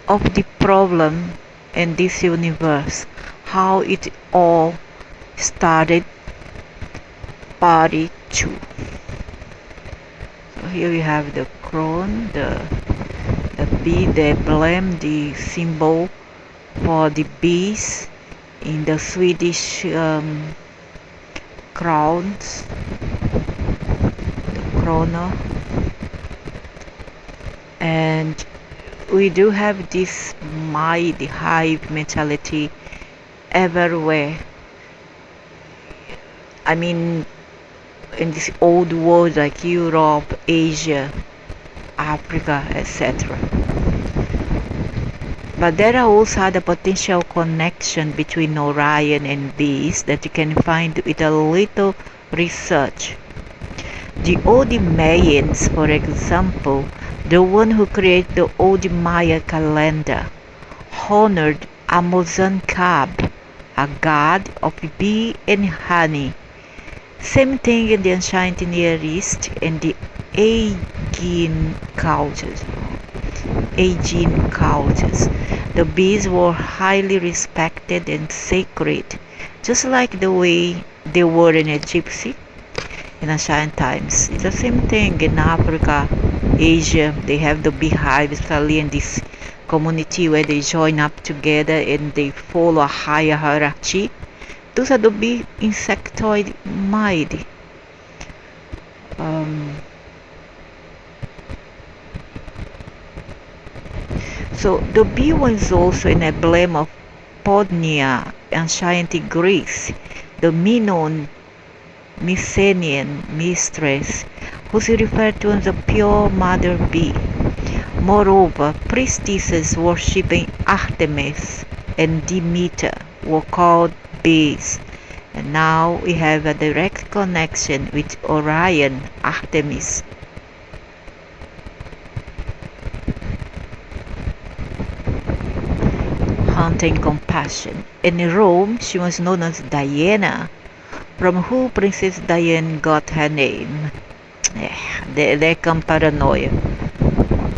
of the problem in this universe, how it all started, part 2. So here we have the crown, the bee, the emblem, the symbol for the bees in the Swedish crowns, the krona. And we do have this mighty hive mentality everywhere. I mean, in this old world like Europe, Asia, Africa, etc. But there are also other potential connection between Orion and bees that you can find with a little research. The old Mayans, for example, the one who created the old Maya calendar, honored Amazon Cab, a god of bee and honey. Same thing in the ancient Near East and the Aegean cultures. The bees were highly respected and sacred, just like the way they were in Egypt in ancient times. It's the same thing in Africa, Asia. They have the beehives, especially in this community where they join up together and they follow a higher hierarchy. Those are the bee insectoid mighty. So the bee was also an emblem of Podnia, ancient Greece, the Minoan Mycenaean mistress, who is referred to as the pure mother bee. Moreover, priestesses worshipping Artemis and Demeter were called bees. And now we have a direct connection with Orion, Artemis. Hunting compassion. In Rome, she was known as Diana, from whom Princess Diana got her name. There come paranoia.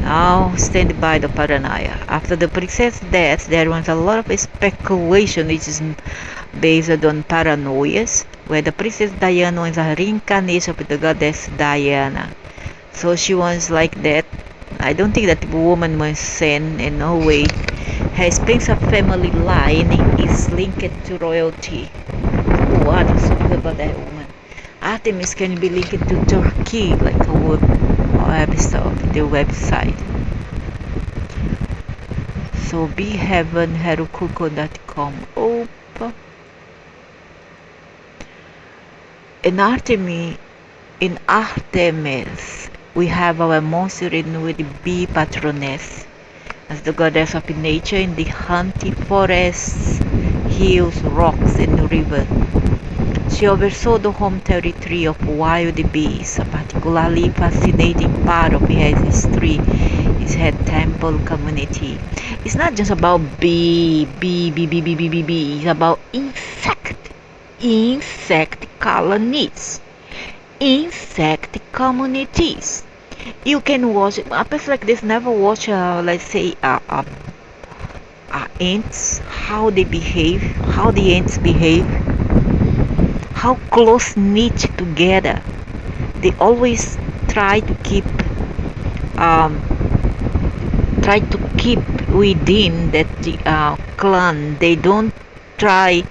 Now stand by the paranoia. After the princess' death, there was a lot of speculation which is based on paranoias, where the Princess Diana was a reincarnation of the goddess Diana. So she was like that. I don't think that woman was sane in no way. Her Spencer family line is linked to royalty. What is so good about that woman? Artemis can be linked to Turkey, like our the website. So beheavenherokuko.com. In Artemis, we have our monster with the bee patroness as the goddess of nature in the haunted forests, hills, rocks, and rivers. She oversaw the home territory of wild bees. A particularly fascinating part of her history is her temple community. It's not just about bee. It's about insect colonies, insect communities. You can watch a place like this. Never watch, let's say, ants. How they behave. How the ants behave. How close knit together. They always try to keep within that clan. They don't try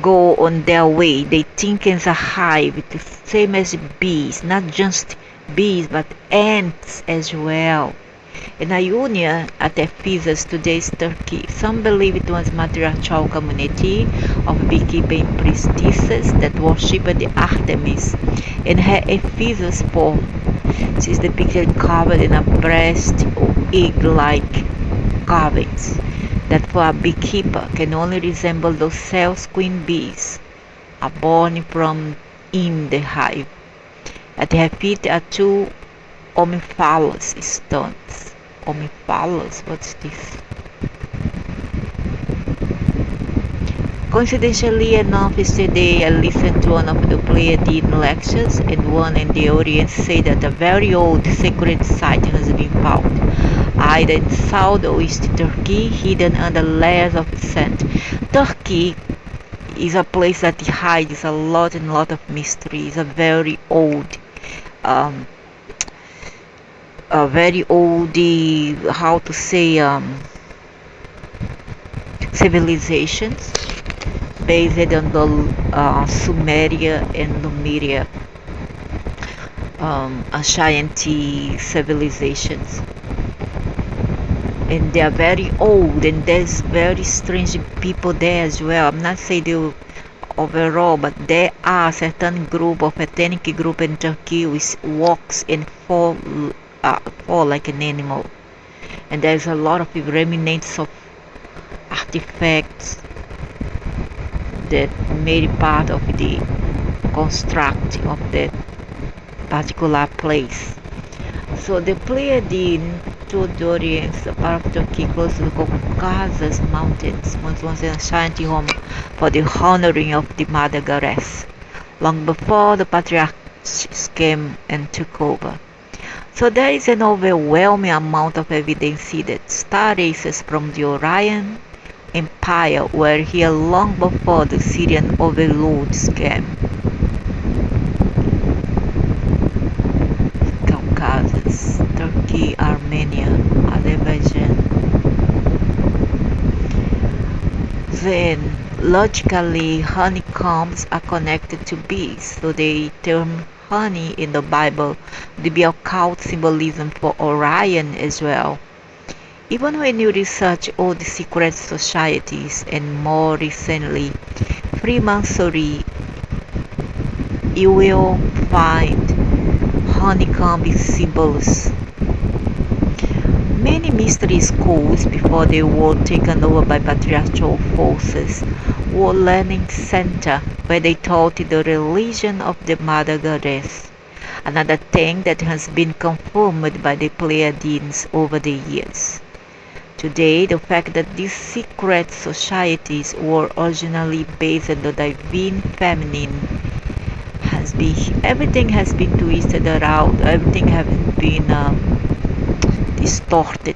go on their way. They think as a hive, the same as bees, not just bees but ants as well. In Ionia at Ephesus, today's Turkey, some believe it was a matriarchal community of beekeeping priestesses that worshipped the Artemis in her Ephesus form. She is depicted covered in a breast or egg-like carvings that for a beekeeper can only resemble those cells queen bees are born from in the hive. At her feet are two omephalous stones. Omephalous, what's this? Coincidentally enough, yesterday I listened to one of the Pleiadian lectures, and one in the audience said that a very old sacred site has been found either in southwest Turkey, hidden under layers of sand. Turkey is a place that hides a lot and lot of mystery. It's um, a very old, how to say, civilizations based on the Sumeria and Lemuria, Ashanti civilizations, and they are very old, and there's very strange people there as well. I'm not saying they overall, but there are certain group of ethnic group in Turkey which walks and fall like an animal, and there's a lot of remnants of artifacts that made part of the construct of that particular place. So the Pleiadian Tudorians, a part of Turkey close to the Caucasus Mountains, was a Ashanti home for the honoring of the Mother Goddess, long before the patriarchs came and took over. So there is an overwhelming amount of evidence that star races from the Orion Empire were here long before the Syrian overlords came. Caucasus, Turkey, Armenia, Azerbaijan. Then, logically, honeycombs are connected to bees, so the term honey in the Bible to be occult symbolism for Orion as well. Even when you research all the secret societies and more recently Freemasonry, you will find honeycomb symbols. Many mystery schools before they were taken over by patriarchal forces were learning center where they taught the religion of the Mother Goddess. Another thing that has been confirmed by the Pleiadians over the years. Today, the fact that these secret societies were originally based on the divine feminine has been, everything has been twisted around, everything has been distorted,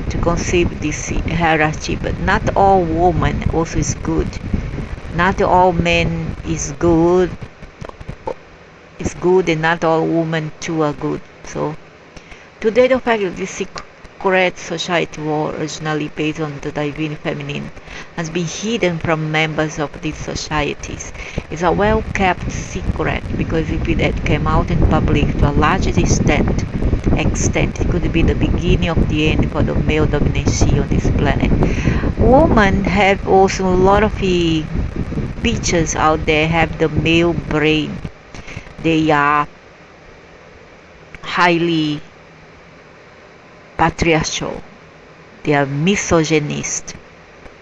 to conceive this hierarchy. But not all women also is good. Not all men is good, and not all women too are good. So today, the fact that this secret society was originally based on the divine feminine has been hidden from members of these societies. It's a well-kept secret because if it had come out in public to a large extent, it could be the beginning of the end for the male dominancy on this planet. Women have also a lot of pictures out there have the male brain. They are highly patriarchal. They are misogynist.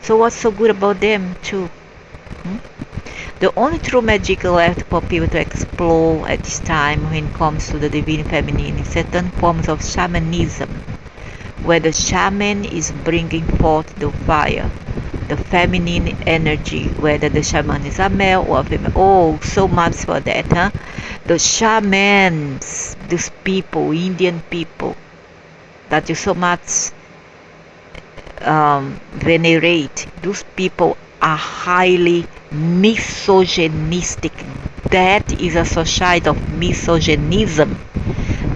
So what's so good about them too? The only true magic left for people to explore at this time when it comes to the divine feminine is certain forms of shamanism, where the shaman is bringing forth the fire, the feminine energy, whether the shaman is a male or a female. Oh, so much for that, huh? The shamans, these people, Indian people, that you so much venerate, those people are highly misogynistic. That is a society of misogynism.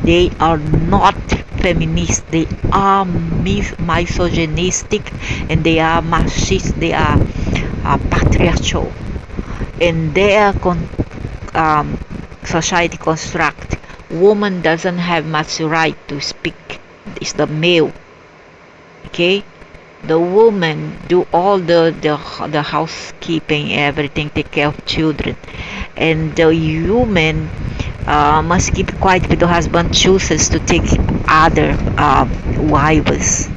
They are not feminist, they are misogynistic, and they are machist, they are patriarchal. And their society construct, woman doesn't have much right to speak. It's the male. Okay, the woman do all the housekeeping, everything, take care of children, and the human must keep quiet if the husband chooses to take other wives.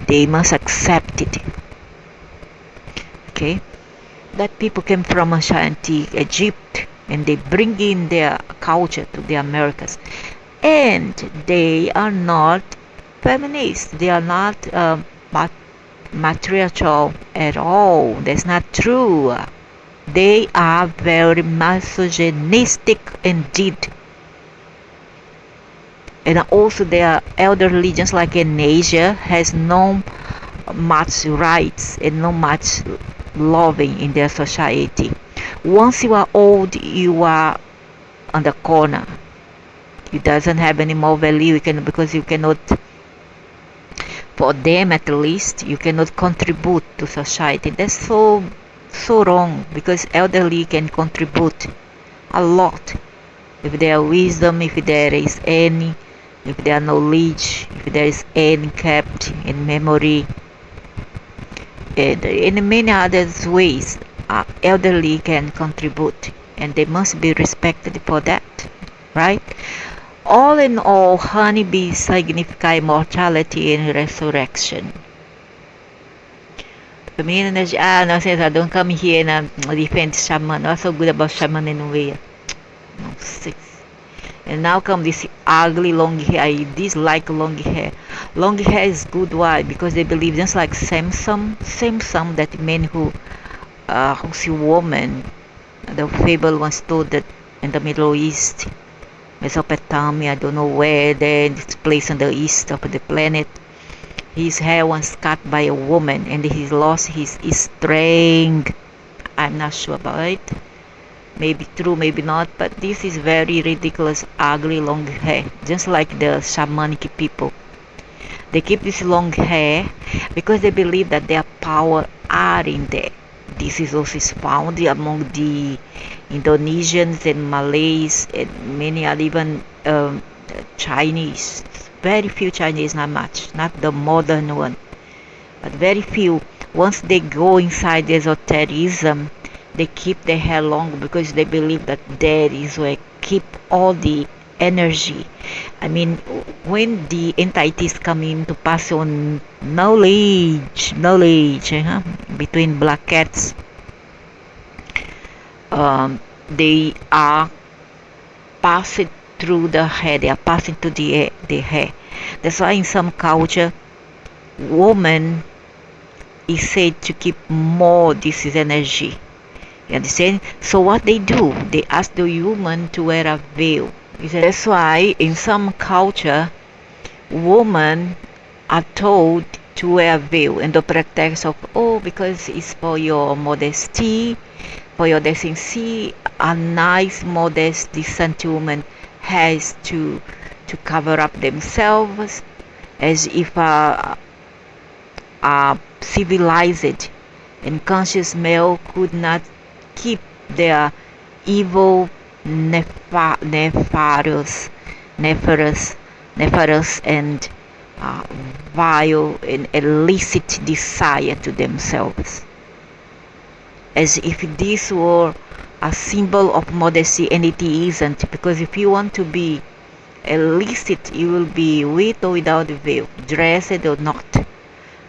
They must accept it. Okay, that people came from Ashanti, Egypt, and they bring in their culture to the Americas, and they are not feminists. They are not matriarchal at all. That's not true. They are very misogynistic indeed. And also their elder religions, like in Asia, has no much rights and not much loving in their society. Once you are old, you are on the corner. It doesn't have any more value. Because you cannot, for them at least, you cannot contribute to society. That's so wrong, because elderly can contribute a lot if there wisdom, if there is any, if there knowledge, if there is any kept in memory, and in many other ways. Elderly can contribute, and they must be respected for that, right? All in all, honeybees signify immortality and resurrection. The meaning is, no, since I don't come here and defend shaman. What's so good about shaman anyway? No, six. And now come this ugly long hair. I dislike long hair. Long hair is good. Why? Because they believe, just like Samson, that men who see woman. The fable was told that in the Middle East, Mesopotamia, I don't know where, there, this place on the east of the planet, his hair was cut by a woman and he lost his strength. I'm not sure about it. Maybe true, maybe not, but this is very ridiculous, ugly long hair, just like the shamanic people. They keep this long hair because they believe that their power are in there. This is also found among the Indonesians and Malays and many other, even Chinese. Very few Chinese, not much, not the modern one, but very few. Once they go inside esotericism, they keep their hair long because they believe that there is where keep all the energy. I mean, when the entities come in to pass on knowledge, between black cats, they are passing through the hair. They are passing to the hair. That's why in some culture, woman is said to keep more this is energy. You understand? So what they do, they ask the woman to wear a veil. That's why in some culture, women are told to wear a veil and the pretext of, because it's for your modesty, for your decency. A nice, modest, decent woman has to cover up themselves, as if a civilized and conscious male could not keep their evil, nefarious and vile and illicit desire to themselves, as if this were a symbol of modesty, and it isn't. Because if you want to be illicit, you will be with or without a veil, dressed or not.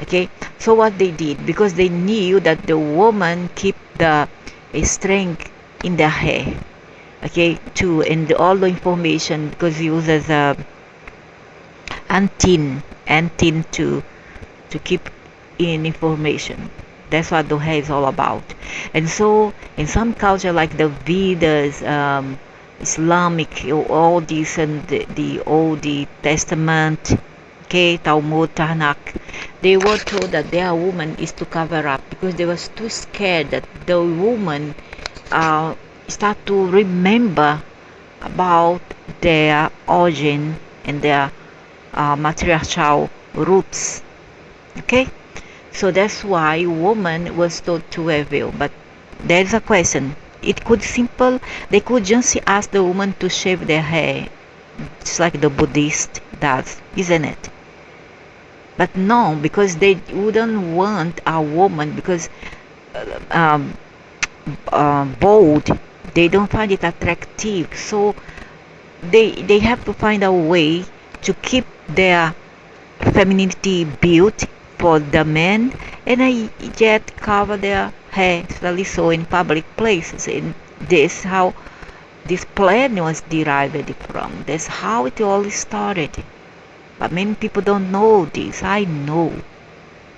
Okay, so what they did, because they knew that the woman keep the strength in the hair, okay, too, and all the information, because it uses a antenne to keep in information. That's what the hair is all about. And so in some culture like the Vedas, Islamic, all this, and the Old Testament, okay, Talmud, Tanakh, they were told that their woman is to cover up, because they were too scared that the woman start to remember about their origin and their matriarchal roots. Okay, so that's why woman was told to wear veil. But there's a question. They could just ask the woman to shave their hair, just like the Buddhist does, isn't it? But no, because they wouldn't want a woman, because bold, they don't find it attractive. So they have to find a way to keep their femininity built for the men, and yet cover their hair, especially so in public places. And this how this plan was derived from. That's how it all started. But many people don't know this. I know.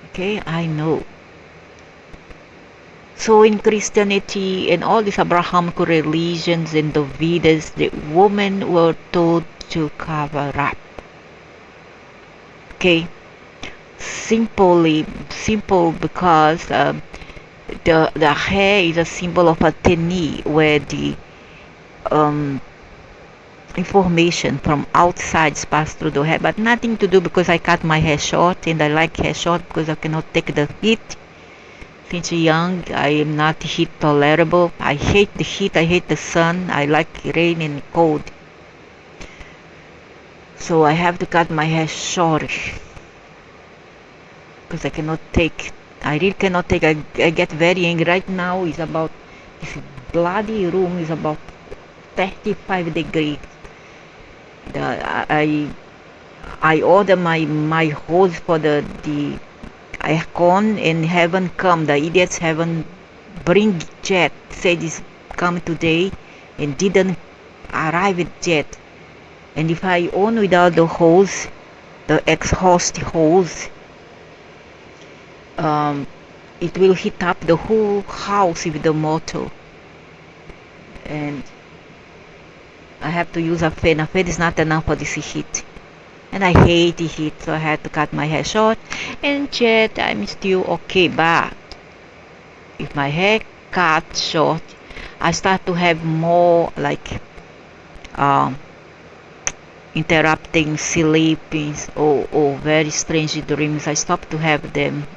Okay, I know. So in Christianity and all these Abrahamic religions and the Vedas, the women were told to cover up. Okay, simple because the hair is a symbol of a tennis where the um, information from outside pass through the hair, but nothing to do because I cut my hair short and I like hair short because I cannot take the heat. Since young, I am not heat tolerable. I hate the heat, I hate the sun, I like rain and cold. So I have to cut my hair short because I really cannot take, I get very angry. Right now is about, this bloody room is about 35 degrees. I order my hose for the aircon and haven't come. The idiots haven't bring jet. Said it's come today and didn't arrive it yet. And if I on without the hose, the exhaust hose, it will heat up the whole house with the motor. And I have to use a fan. A fan is not enough for this heat. And I hate the heat, so I had to cut my hair short. And yet I'm still okay. But if my hair cut short, I start to have more like interrupting sleepings or very strange dreams. I stop to have them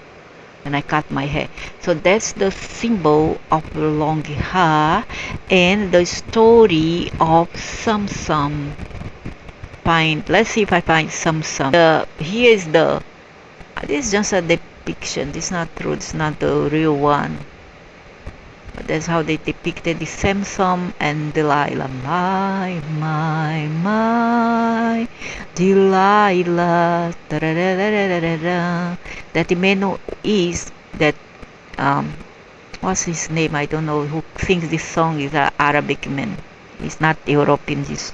when I cut my hair. So that's the symbol of long hair and the story of Samsung. Let's see if I find Samsung. Here is this is just a depiction. This is not true. It's not the real one. But that's how they depicted the Samsung and Delilah. My Delilah. That the man is that what's his name? I don't know. Who sings this song is an Arabic man. He's not European. He's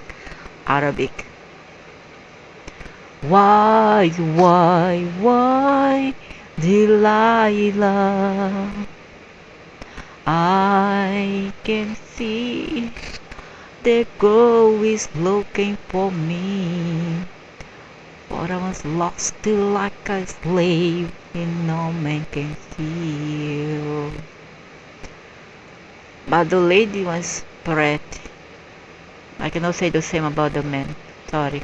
Arabic. Why, Delilah? I can see the girl is looking for me, but I was lost till like a slave, and no man can feel. But the lady was pretty. I cannot say the same about the man. Sorry.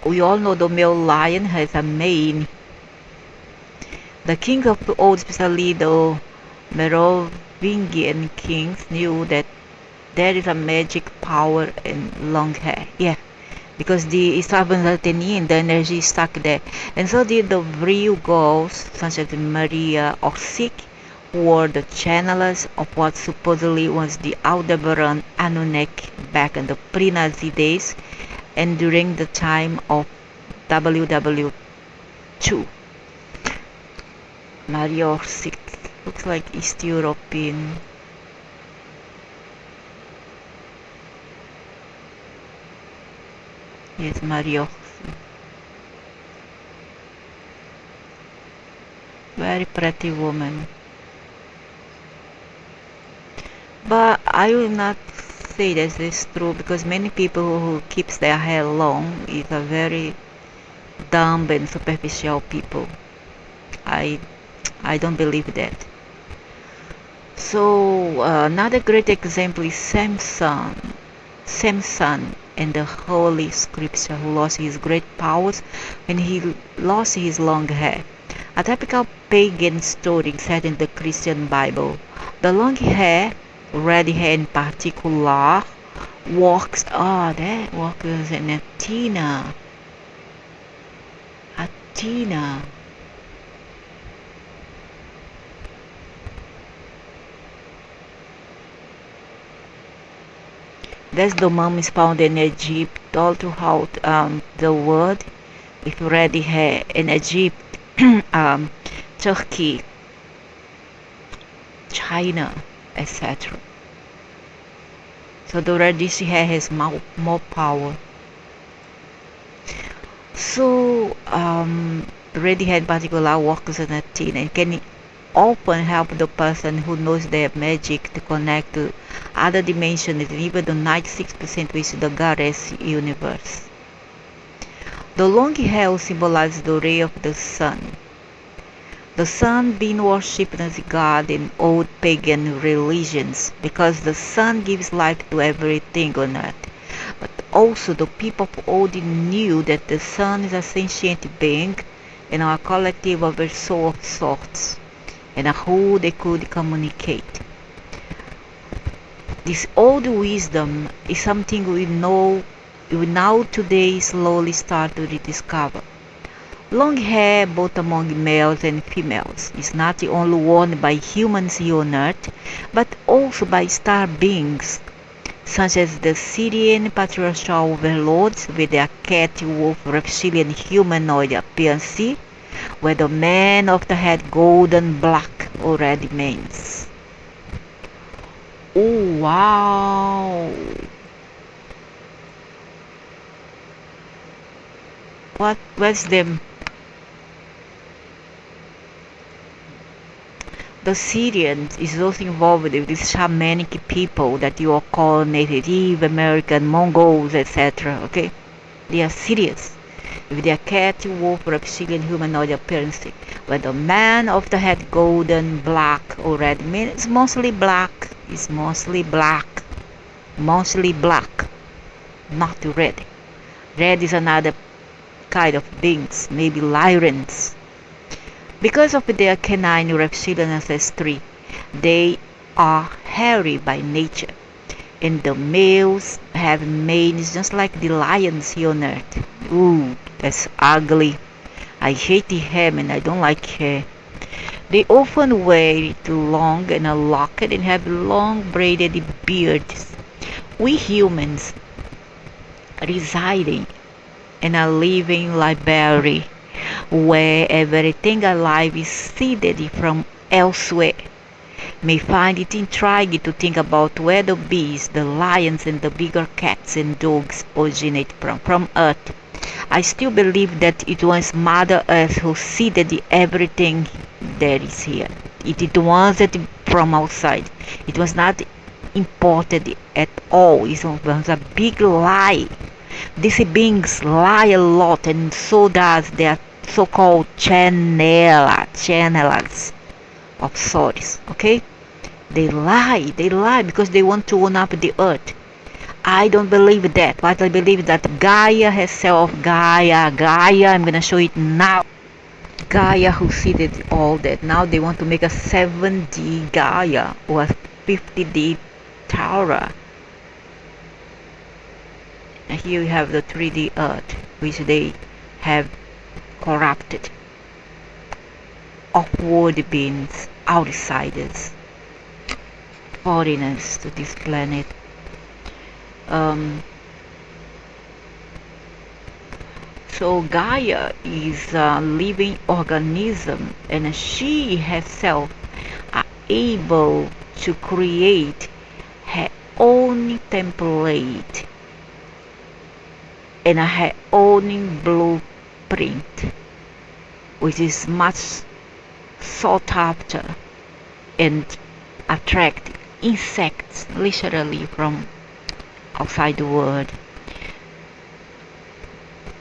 We all know the male lion has a mane. The king of the old, especially the Merovingian kings, knew that there is a magic power in long hair. Yeah, because the Islavanatini, the energy is stuck there. And so did the real girls, such as Maria or Sikh, who were the channelers of what supposedly was the Aldebaran Anunnaki back in the pre-Nazi days and during the time of WW2. Maria Orsic looks like East European. Yes, Maria Orsic. Very pretty woman. But I will not say that is true because many people who keeps their hair long is a very dumb and superficial people. I don't believe that. So another great example is Samson and the Holy Scripture, who lost his great powers when he lost his long hair. A typical pagan story set in the Christian Bible. The long hair, red hair in particular, walks. That walks in Athena. That's the mummies found in Egypt, all throughout the world, with red hair in Egypt, Turkey, China, etc. So the reddish hair has more power. So red hair in particular works in Athena and can often help the person who knows their magic to connect to other dimensions and even the 96% with the goddess universe. The long hair symbolizes the ray of the sun. The sun being worshipped as a god in old pagan religions because the sun gives life to everything on earth. But also the people of old knew that the sun is a sentient being and a collective oversoul of sorts, and who they could communicate. This old wisdom is something we now today slowly start to rediscover. Long hair, both among males and females, is not only worn by humans here on Earth, but also by star beings, such as the Sirian patriarchal overlords with their cat, wolf, reptilian, humanoid appearance, where the man of the head golden black already means. Oh wow! What's them? The Syrians is also involved with these shamanic people that you all call Native American, Mongols, etc. Okay? They are serious. With their cat, wolf, reptilian, humanoid appearance, where the man of the head golden, black, or red means mostly black. It's mostly black. Mostly black. Not red. Red is another kind of beings, maybe lions. Because of their canine reptilian ancestry, they are hairy by nature, and the males have manes just like the lions here on Earth. Ooh, that's ugly. I hate the hair, and I don't like hair. They often wear it long and a locket and have long braided beards. We humans residing in a living library where everything alive is seeded from elsewhere, may find it intriguing to think about where the bees, the lions, and the bigger cats and dogs originate from Earth. I still believe that it was Mother Earth who seeded everything that is here. It wasn't from outside. It was not imported at all. It was a big lie. These beings lie a lot, and so does their so-called channelers of sorts. Okay? They lie because they want to own up the earth. I don't believe that, but I believe that Gaia herself, Gaia, I'm gonna show it now. Gaia who seeded all that. Now they want to make a 7D Gaia or a 50D Taura. And here we have the 3D Earth, which they have corrupted. Off-world beings, outsiders, foreigners to this planet. So Gaia is a living organism, and she herself are able to create her own template and her own blueprint, which is much sought after and attract insects literally from outside the world.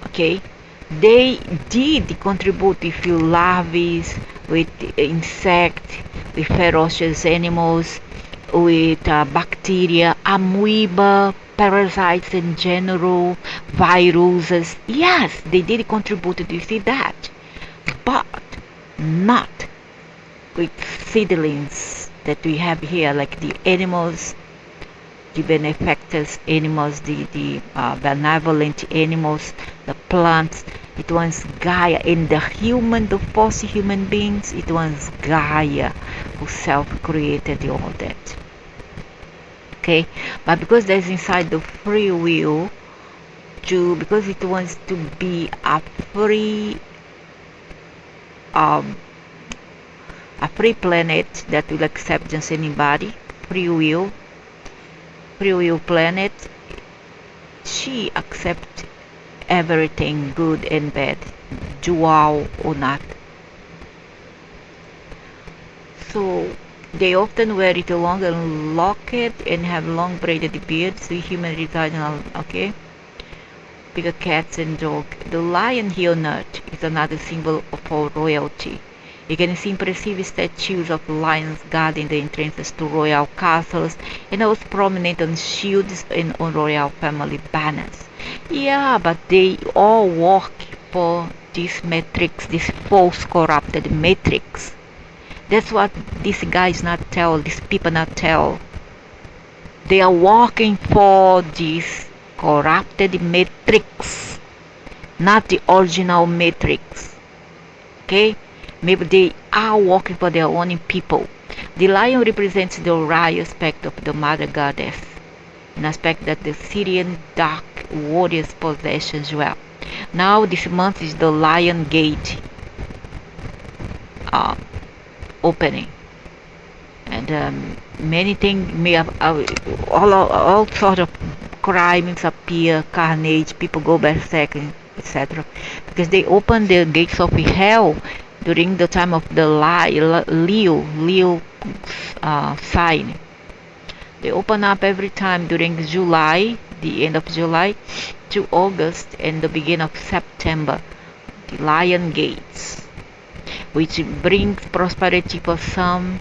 Okay, they did contribute with larvae, with insects, with ferocious animals, with bacteria, amoeba, parasites in general, viruses. Yes, they did contribute to see that, but not with seedlings that we have here, like the animals, the benefactors animals, the benevolent animals, the plants. It was Gaia, and the first human beings, it was Gaia who self-created all that. Okay, but because there's inside the free will, because it wants to be a free planet that will accept just anybody, free will planet, she accepts everything, good and bad, dual or not. So they often wear it long and locket and have long braided beards. We human reside in, okay. bigger cats and dogs. The lion here on Earth is another symbol of our royalty. You can see impressive statues of lions guarding the entrances to royal castles, and also prominent on shields and on royal family banners. Yeah, but they all work for this matrix, this false corrupted matrix. That's what these guys not tell, these people not tell. They are working for this corrupted matrix, not the original matrix. Okay? Maybe they are working for their own people. The lion represents the Orion aspect of the mother goddess, an aspect that the Syrian dark warriors possess as well. Now this month is the Lion Gate opening, and many things may have all sort of crimes appear, carnage, people go berserk, etc. Because they open the gates of hell during the time of the Leo sign. They open up every time during July, the end of July, to August and the beginning of September. The Lion Gates, which brings prosperity for some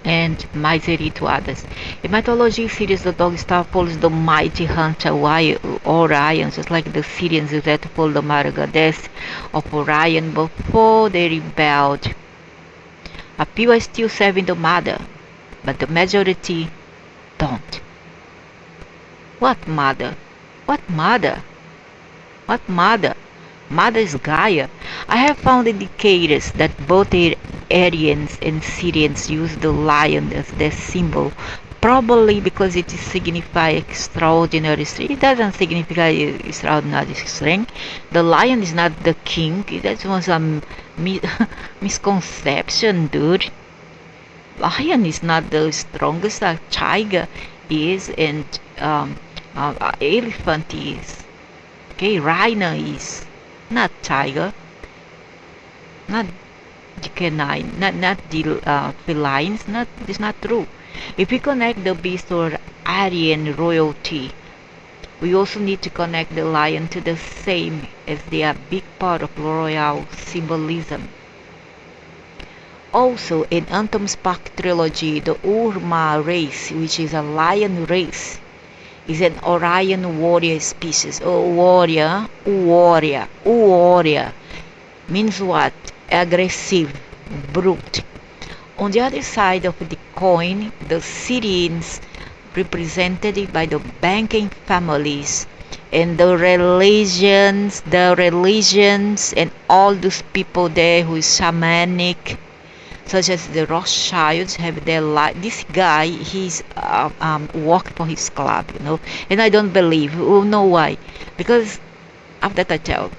and misery to others. In mythology, Sirius the dog star follows the mighty hunter Orion, just like the Syrians used to follow the mother goddess of Orion before they rebelled. A few are still serving the mother, but the majority don't. What mother? What mother? What mother? Mother is Gaia. I have found indicators that both Aryans and Syrians use the lion as their symbol, probably because it signifies extraordinary strength. It doesn't signify extraordinary strength. The lion is not the king. That was a misconception, dude. Lion is not the strongest. A tiger is, and elephant is. Okay, rhino is. Not tiger, not the canine, not the felines. It's not true. If we connect the beast or Aryan royalty, we also need to connect the lion to the same, as they are a big part of royal symbolism. Also, in Antom's Park trilogy, the Urma race, which is a lion race, is an Orion warrior species. Warrior means what? Aggressive, brute. On the other side of the coin, the Syrians, represented by the banking families and the religions and all those people there who is shamanic, such as the Rothschilds, have their life. This guy, he's worked for his club, and I don't believe. Oh, know why? Because after that I tell,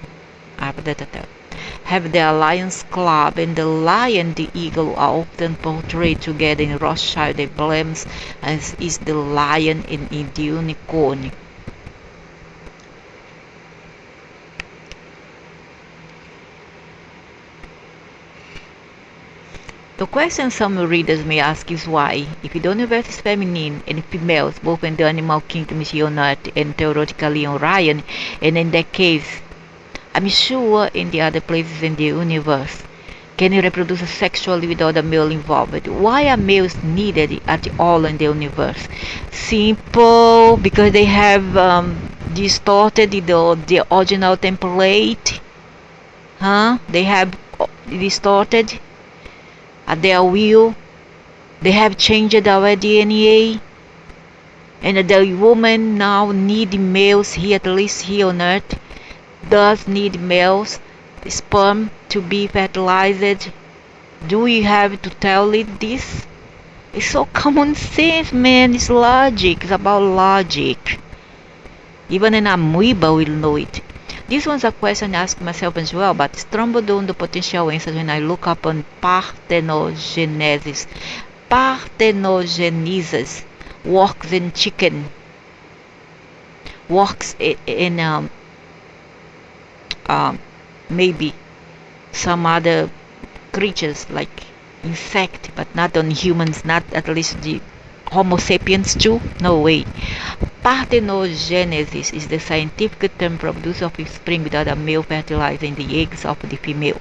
have their Lions Club, and the lion, the eagle are often portrayed together in Rothschild emblems, as is the lion and in the unicorn. The question some readers may ask is why, if the universe is feminine and females, both in the animal kingdom is on Earth and theoretically on Orion, and in that case, I'm sure in the other places in the universe, can you reproduce sexually without a male involved? Why are males needed at all in the universe? Simple, because they have distorted the original template. They have distorted at their will. They have changed our DNA, and the woman now need males here, at least here on Earth, does need males sperm to be fertilized. Do we have to tell it this? It's so common sense, man. It's logic. It's about logic. Even an amoeba will know it. This one's a question I ask myself as well, but stumbled on the potential answers when I look up on parthenogenesis. Parthenogenesis works in chicken, works in maybe some other creatures like insect, but not on humans, not at least the Homo sapiens too. No way. parthenogenesis is the scientific term for the use of offspring without a male fertilizing the eggs of the female.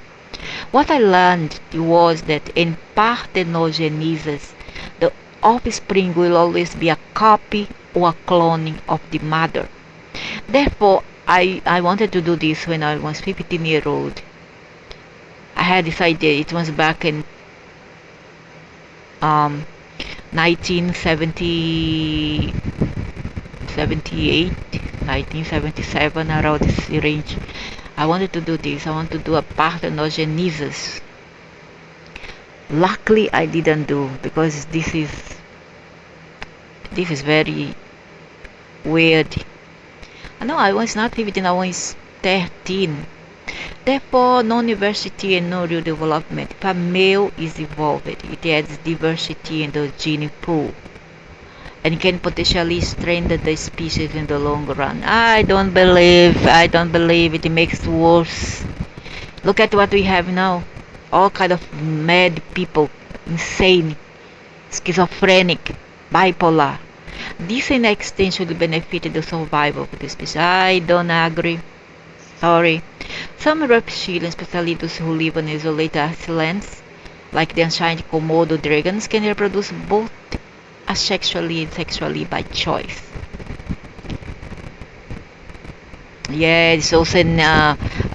What I learned was that in parthenogenesis, the offspring will always be a copy or a clone of the mother. Therefore, I wanted to do this when I was 15-year old. I had this idea. It was back in 1978, 1977, around this range. I wanted to do this. I want to do a parthenogenesis. Luckily, I didn't do, because this is very weird. No, I was not 15. I was 13. Therefore, no diversity and no real development. If a male is evolved, it adds diversity in the gene pool and can potentially strengthen the species in the long run. I don't believe it makes it worse. Look at what we have now. All kind of mad people, insane, schizophrenic, bipolar. This in extent should benefit the survival of the species. I don't agree. Sorry. Some reptilians, especially those who live on isolated islands, like the ancient Komodo dragons, can reproduce both asexually and sexually by choice. Yeah, it's also an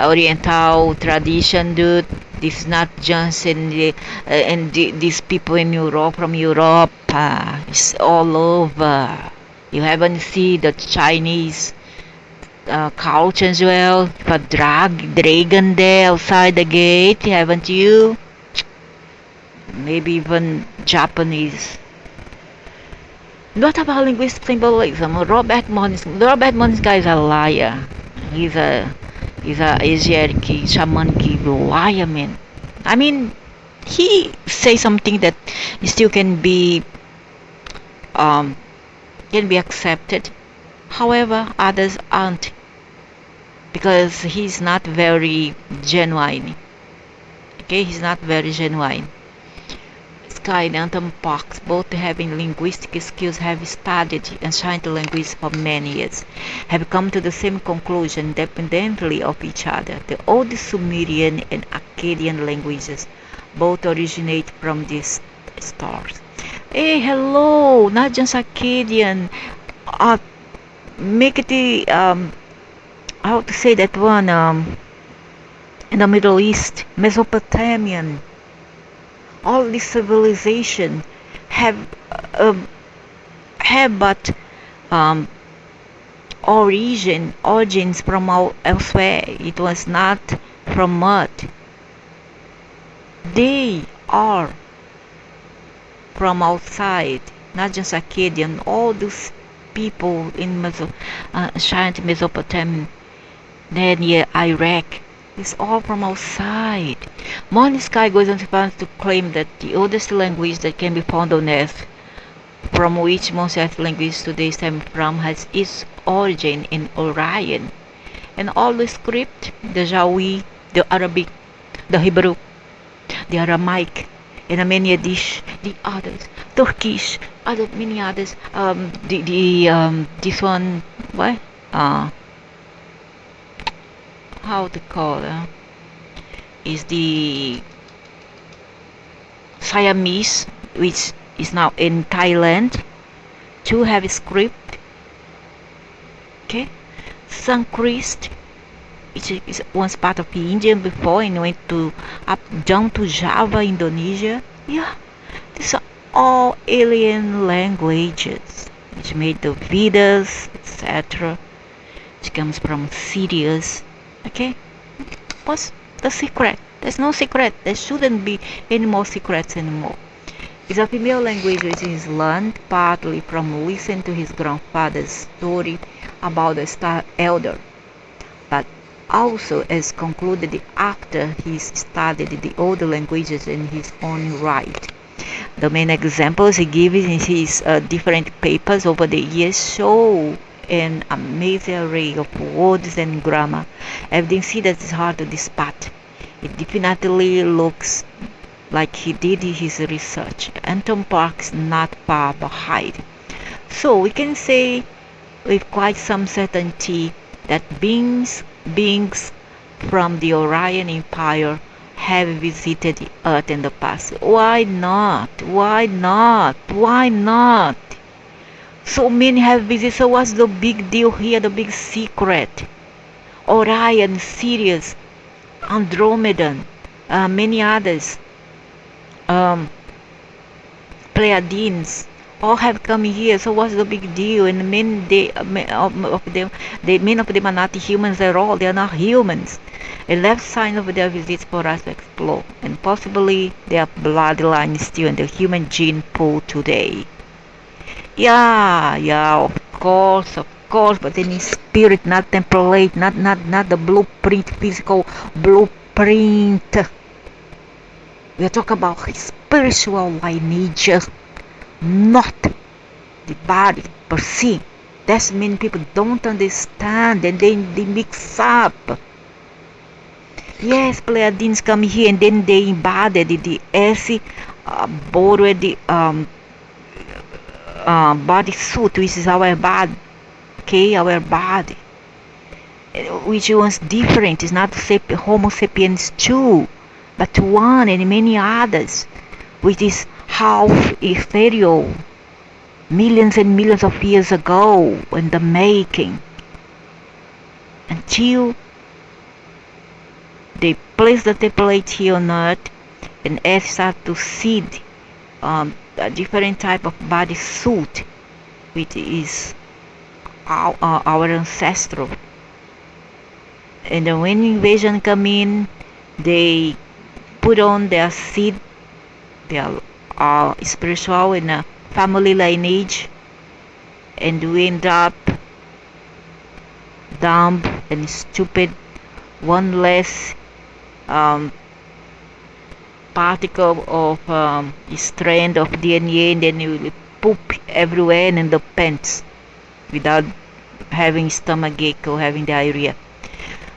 Oriental tradition, dude. This is not just these people in Europe, from Europe. It's all over. You haven't seen the Chinese culture as well. A dragon there outside the gate, haven't you? Maybe even Japanese. What about linguistic symbolism? Robert Moniz guy is a liar. He's a Asiatic shamanic liar, man. I mean, he says something that still can be accepted. However, others aren't, because he's not very genuine. Okay, he's not very genuine. Sky and Anton Parks, both having linguistic skills, have studied ancient languages for many years, have come to the same conclusion independently of each other. The old Sumerian and Akkadian languages both originate from these stars. Hey, hello, not just Akkadian. Make it how to say that one? In the Middle East, Mesopotamian. All this civilization have but origins from elsewhere. It was not from Earth. They are from outside, not just Akkadian. All those people in ancient Mesopotamia, then Iraq. It's all from outside. Morning Sky goes on to claim that the oldest language that can be found on Earth, from which most Earth languages today stem from, has its origin in Orion. And all the script, the Jawi, the Arabic, the Hebrew, the Aramaic, and many others, the others, Turkish, many others. This one, what? How to call is the Siamese, which is now in Thailand, to have a script. Okay, Sanskrit, which is once part of the Indian before and went down to Java, Indonesia. Yeah, these are all alien languages which made the Vedas, etc., which comes from Sirius. Okay, what's the secret? There's no secret. There shouldn't be any more secrets anymore. It's a female language which is learned partly from listening to his grandfather's story about the star elder, but also as concluded after he studied the older languages in his own right. The main examples he gives in his different papers over the years show an amazing array of words and grammar. Evidence that it's hard to dispute. It definitely looks like he did his research. Anton Parks not far behind. So we can say with quite some certainty that beings from the Orion Empire have visited the Earth in the past. Why not? Why not? Why not? So many have visited, so what's the big deal here, the big secret? Orion, Sirius, Andromeda, many others, um, Pleiadians, all have come here. So what's the big deal? And many of them are not humans at all. They are not humans. And left sign of their visits for us to explore, and possibly their bloodline is still in the human gene pool today. Yeah, of course, but in spirit, not template, not the blueprint, physical blueprint. We are talking about his spiritual lineage, not the body per se. That's many people don't understand, and then they mix up. Yes, Pleiadians come here, and then they embodied the AC, borrowed the body suit, which is our body, okay, our body, which was different. It's not Homo sapiens 2, but one and many others, which is half ethereal, millions and millions of years ago in the making, until they place the template here on Earth, and Earth start to seed a different type of body suit, which is our ancestral. And then when invasion come in, they put on their seed, their spiritual and family lineage, and we end up dumb and stupid, one less particle of strand of DNA, and then you will poop everywhere and in the pants without having stomachache or having diarrhea.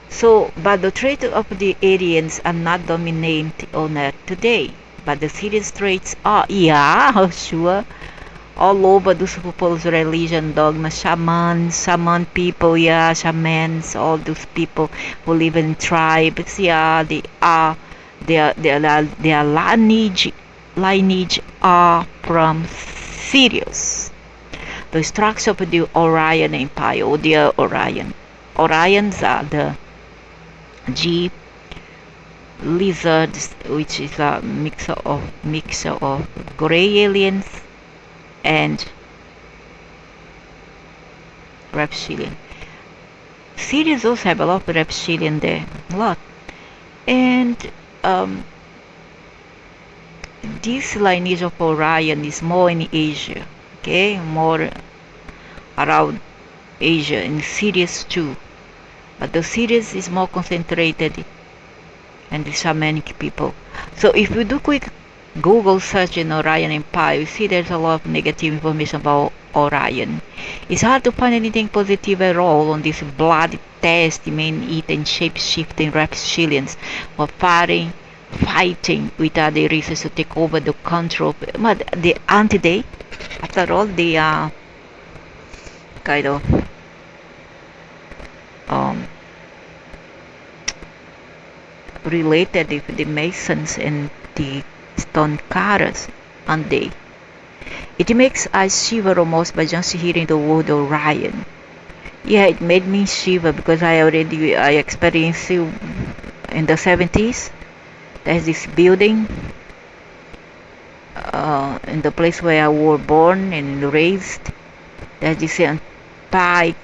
So, but the traits of the aryans are not dominant on Earth today, but the serious traits are, yeah, sure, all over those people's religion, dogma, shaman people, yeah, shamans, all those people who live in tribes, yeah, they are, their lineage are from Sirius, the structure of the Orion Empire, or the Orion. Orions are the G lizards, which is a mixture of gray aliens and reptilian. Sirius also have a lot of reptilian there, a lot. And this lineage of Orion is more in Asia, okay, more around Asia, in Sirius too. But the Sirius is more concentrated in the shamanic people. So if you do quick Google search in Orion Empire, you see there's a lot of negative information about Orion. It's hard to find anything positive at all on this blood test, man-eating, shape-shifting reptilians who are fighting with other races to take over the control. But the anti-day, after all, they are kind of related with the Masons and the stonecutters, aren't they? It makes us shiver almost by just hearing the word Orion. Yeah, it made me shiver because I experienced it in the 70s. There's this building in the place where I was born and raised. There's this entire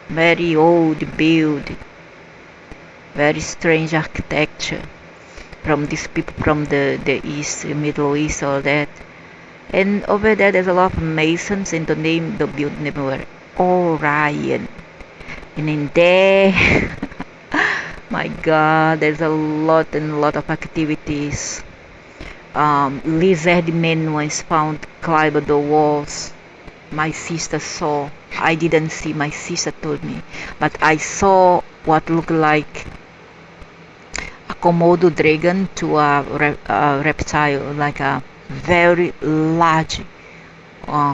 very old building, very strange architecture from these people from the East, the Middle East, all that. And over there, there's a lot of Masons, and the building name were Orion. And in there, my God, there's a lot of activities. Lizard men was found climbing the walls. My sister saw. I didn't see. My sister told me, but I saw what looked like a Komodo dragon to a reptile, like a very large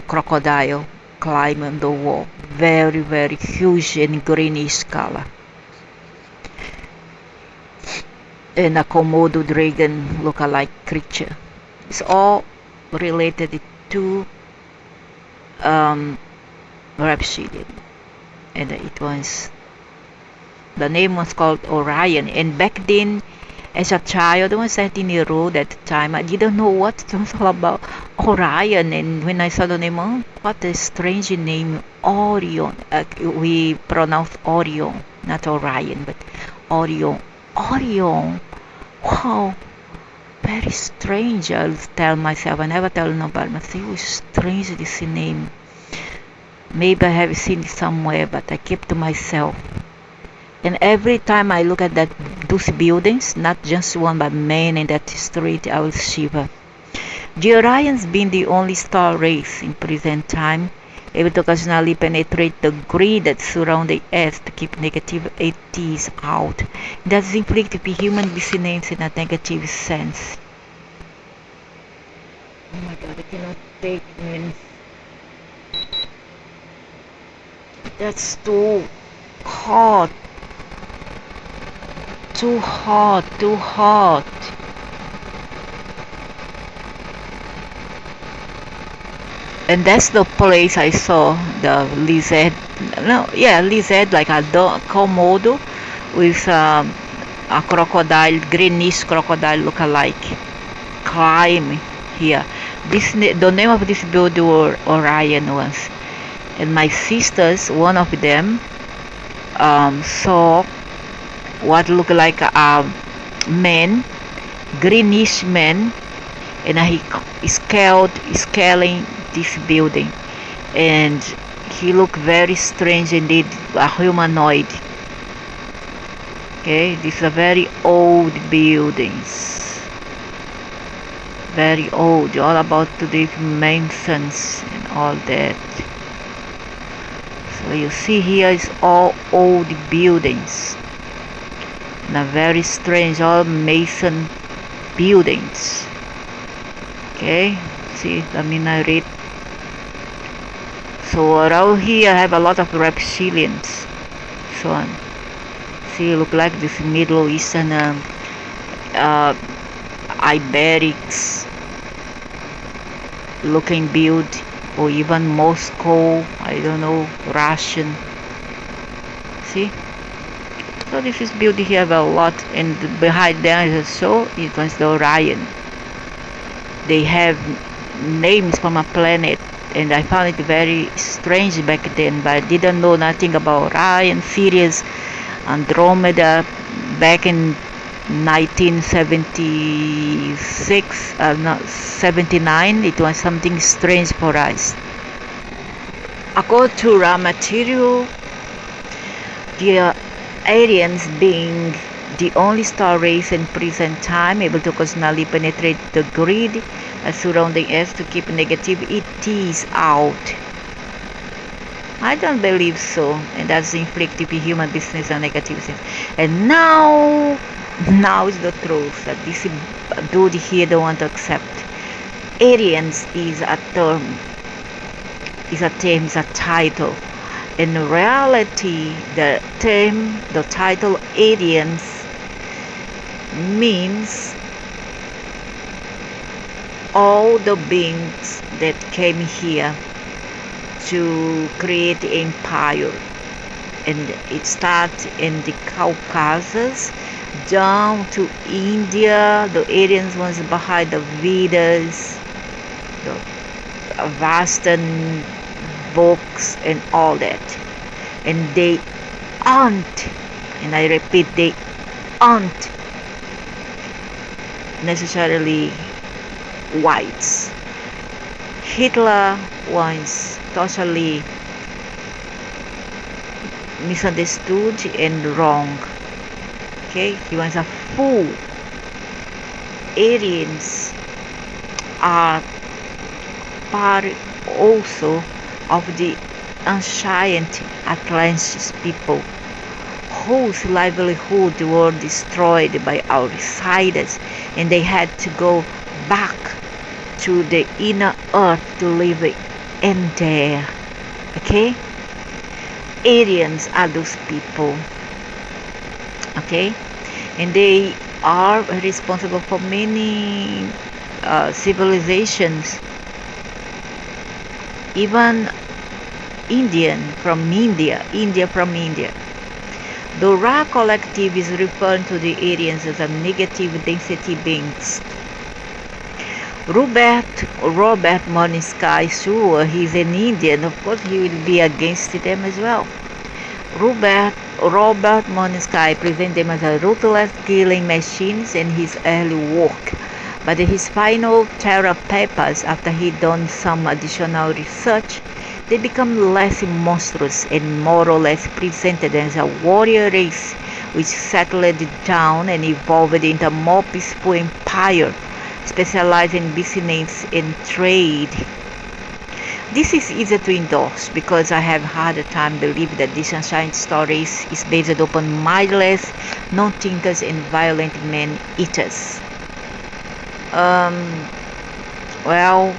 crocodile climb on the wall. Very, very huge and greenish color. And a Komodo dragon look-alike creature. It's all related to reptilian. And the name was called Orion. And back then, as a child, I was 17-year-old at the time, I didn't know what it was all about Orion. And when I saw the name, oh, what a strange name, Orion. We pronounce Orion, not Orion, but Orion. Orion. Wow, very strange. I'll tell myself. I never tell nobody. I say, oh, strange this name. Maybe I have seen it somewhere, but I keep to myself. And every time I look at those buildings, not just one but many in that street, I will shiver. The Orions being the only star race in present time, able to occasionally penetrate the grid that surrounds the Earth to keep negative ETs out. That's inflicted by human dissonance in a negative sense. Oh my god, I cannot take it. That's too hot. Too hot, too hot. And that's the place I saw the lizard. No, yeah, lizard like a Komodo with a crocodile, greenish crocodile look-alike climb here. The name of this building was Orion once. And my sisters, one of them, saw what looked like a man, greenish man, and he scaling this building, and he looked very strange indeed, a humanoid. Okay, these are very old buildings, very old, all about the mansions and all that. So you see here is all old buildings, and a very strange, all mason buildings. Okay, see the minaret. So around here I have a lot of reptilians, so on. See, look like this Middle Eastern Iberics looking build, or even Moscow, I don't know, Russian. See? So this is built here have a lot, and behind there is a show, it was the Orion. They have names from a planet, and I found it very strange back then, but I didn't know nothing about Orion, Sirius, Andromeda. Back in 1976, no, 79, it was something strange for us. According to raw material, the aryans being the only star race in present time able to occasionally penetrate the grid surrounding Earth to keep negative ETs out. I don't believe so, and that's inflicted by human business and negative sense. And now is the truth that this dude here don't want to accept. Aryans is a term, is a title. In reality, the title Aryans means all the beings that came here to create the empire, and it starts in the Caucasus down to India. The Aryans was behind the Vedas, the Western books and all that, and they aren't, and I repeat, they aren't necessarily whites. Hitler was totally misunderstood and wrong. Okay, he was a fool. Aryans are part also of the ancient Atlantis people whose livelihood were destroyed by outsiders, and they had to go back to the inner earth to live and there. Okay? Aryans are those people. Okay? And they are responsible for many civilizations. Even India from India. The Ra collective is referring to the Aryans as a negative density beings. Robert Moninsky, sure, he's an Indian, of course he will be against them as well. Robert Moninsky presents them as a ruthless killing machines in his early work. But his final terror papers, after he done some additional research, they become less monstrous and more or less presented as a warrior race which settled down and evolved into a more peaceful empire, specialized in business and trade. This is easy to endorse because I have had a time believe that this ancient stories is based upon mindless, non-thinkers and violent man-eaters. Well,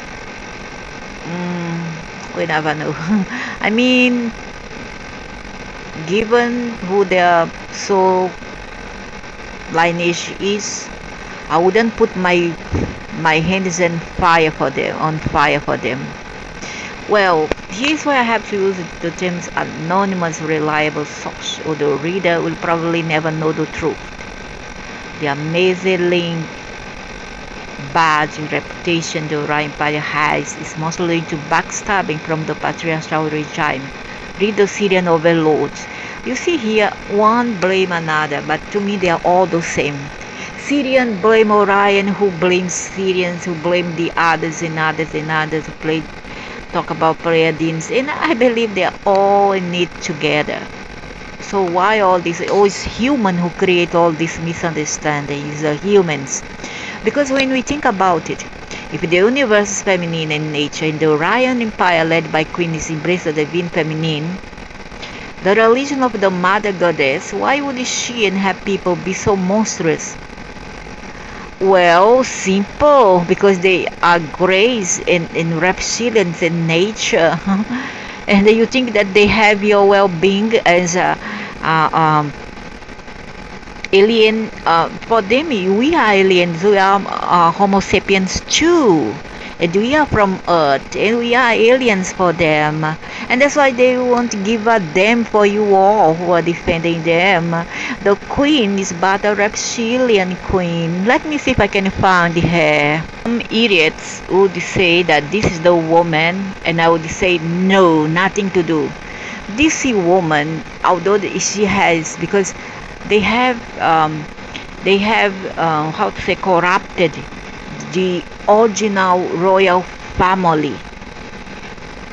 we never know. I mean, given who their soul lineage is, I wouldn't put my hands on fire for them. Well, here's why I have to use the terms anonymous reliable source, or the reader will probably never know the truth. The amazing bad reputation the Orion Empire has is mostly due to backstabbing from the patriarchal regime. Read the Syrian overlords. You see here, one blame another, but to me they are all the same. Syrian blame Orion, who blames Syrians, who blame the others and others and others, who talk about Pleiadians, and I believe they are all in it together. So why all this? It's human who create all these misunderstandings, the humans. Because when we think about it, if the universe is feminine in nature and the Orion Empire led by Queen is embraced the divine feminine, the religion of the mother goddess, why would she and her people be so monstrous? Well, simple, because they are grace and reptilians in nature. And you think that they have your well-being as a alien. For them, we are aliens, we are Homo sapiens too. And we are from Earth, and we are aliens for them. And that's why they won't give a damn for you all who are defending them. The queen is but a reptilian queen. Let me see if I can find her. Some idiots would say that this is the woman, and I would say no, nothing to do. This woman, although she has, because they have how to say, corrupted the original royal family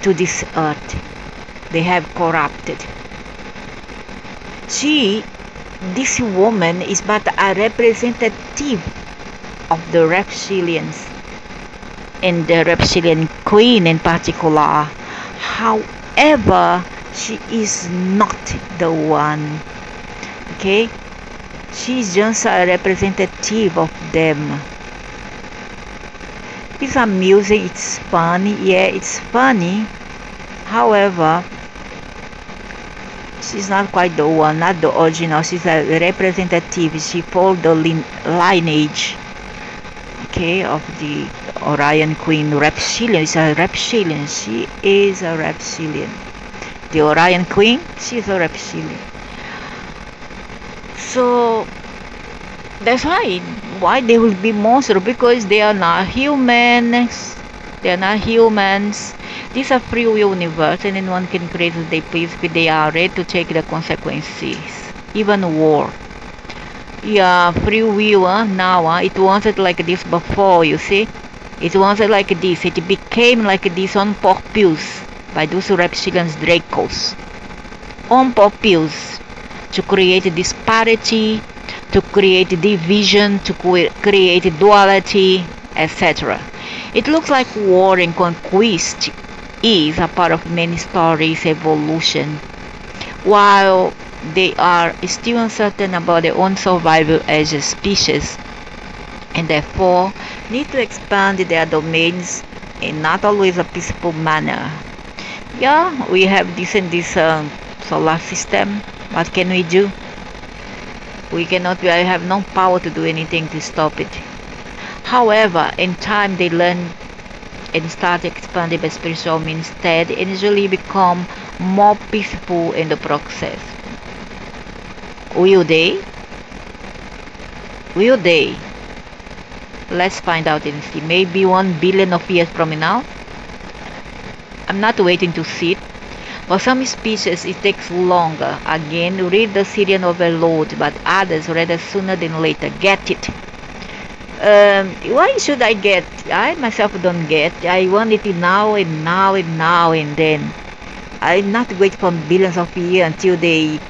to this earth. They have corrupted. This woman is but a representative of the reptilians and the reptilian queen in particular. However, she is not the one. Okay? She's just a representative of them. It's amusing, it's funny, yeah, it's funny. However, she's not quite the one, not the original. She's a representative. She follows the lineage, okay, of the Orion Queen. Reptilian is a reptilian. She is a reptilian. The Orion Queen, she's a reptilian. So that's why they will be monsters, because they are not humans. They are not humans. This is a free will universe, and anyone can create as they please if they are ready to take the consequences, even war. Yeah, free will now. It wasn't like this before, you see. It wasn't like this. It became like this on purpose by those reptilians Dracos. On purpose to create disparity, to create division, to create duality, etc. It looks like war and conquest is a part of many stories' evolution, while they are still uncertain about their own survival as a species, and therefore need to expand their domains in not always a peaceful manner. Yeah, we have this in this solar system. What can we do? We cannot. I have no power to do anything to stop it. However, in time they learn and start expanding by spiritual means instead, and usually become more peaceful in the process. Will they? Will they? Let's find out and see. Maybe 1 billion of years from now. I'm not waiting to see it. For some species, it takes longer. Again, read the Syrian overload, but others rather sooner than later. Get it. Why should I get? I myself don't get. I want it now and now and now and then. I'm not waiting for billions of years until they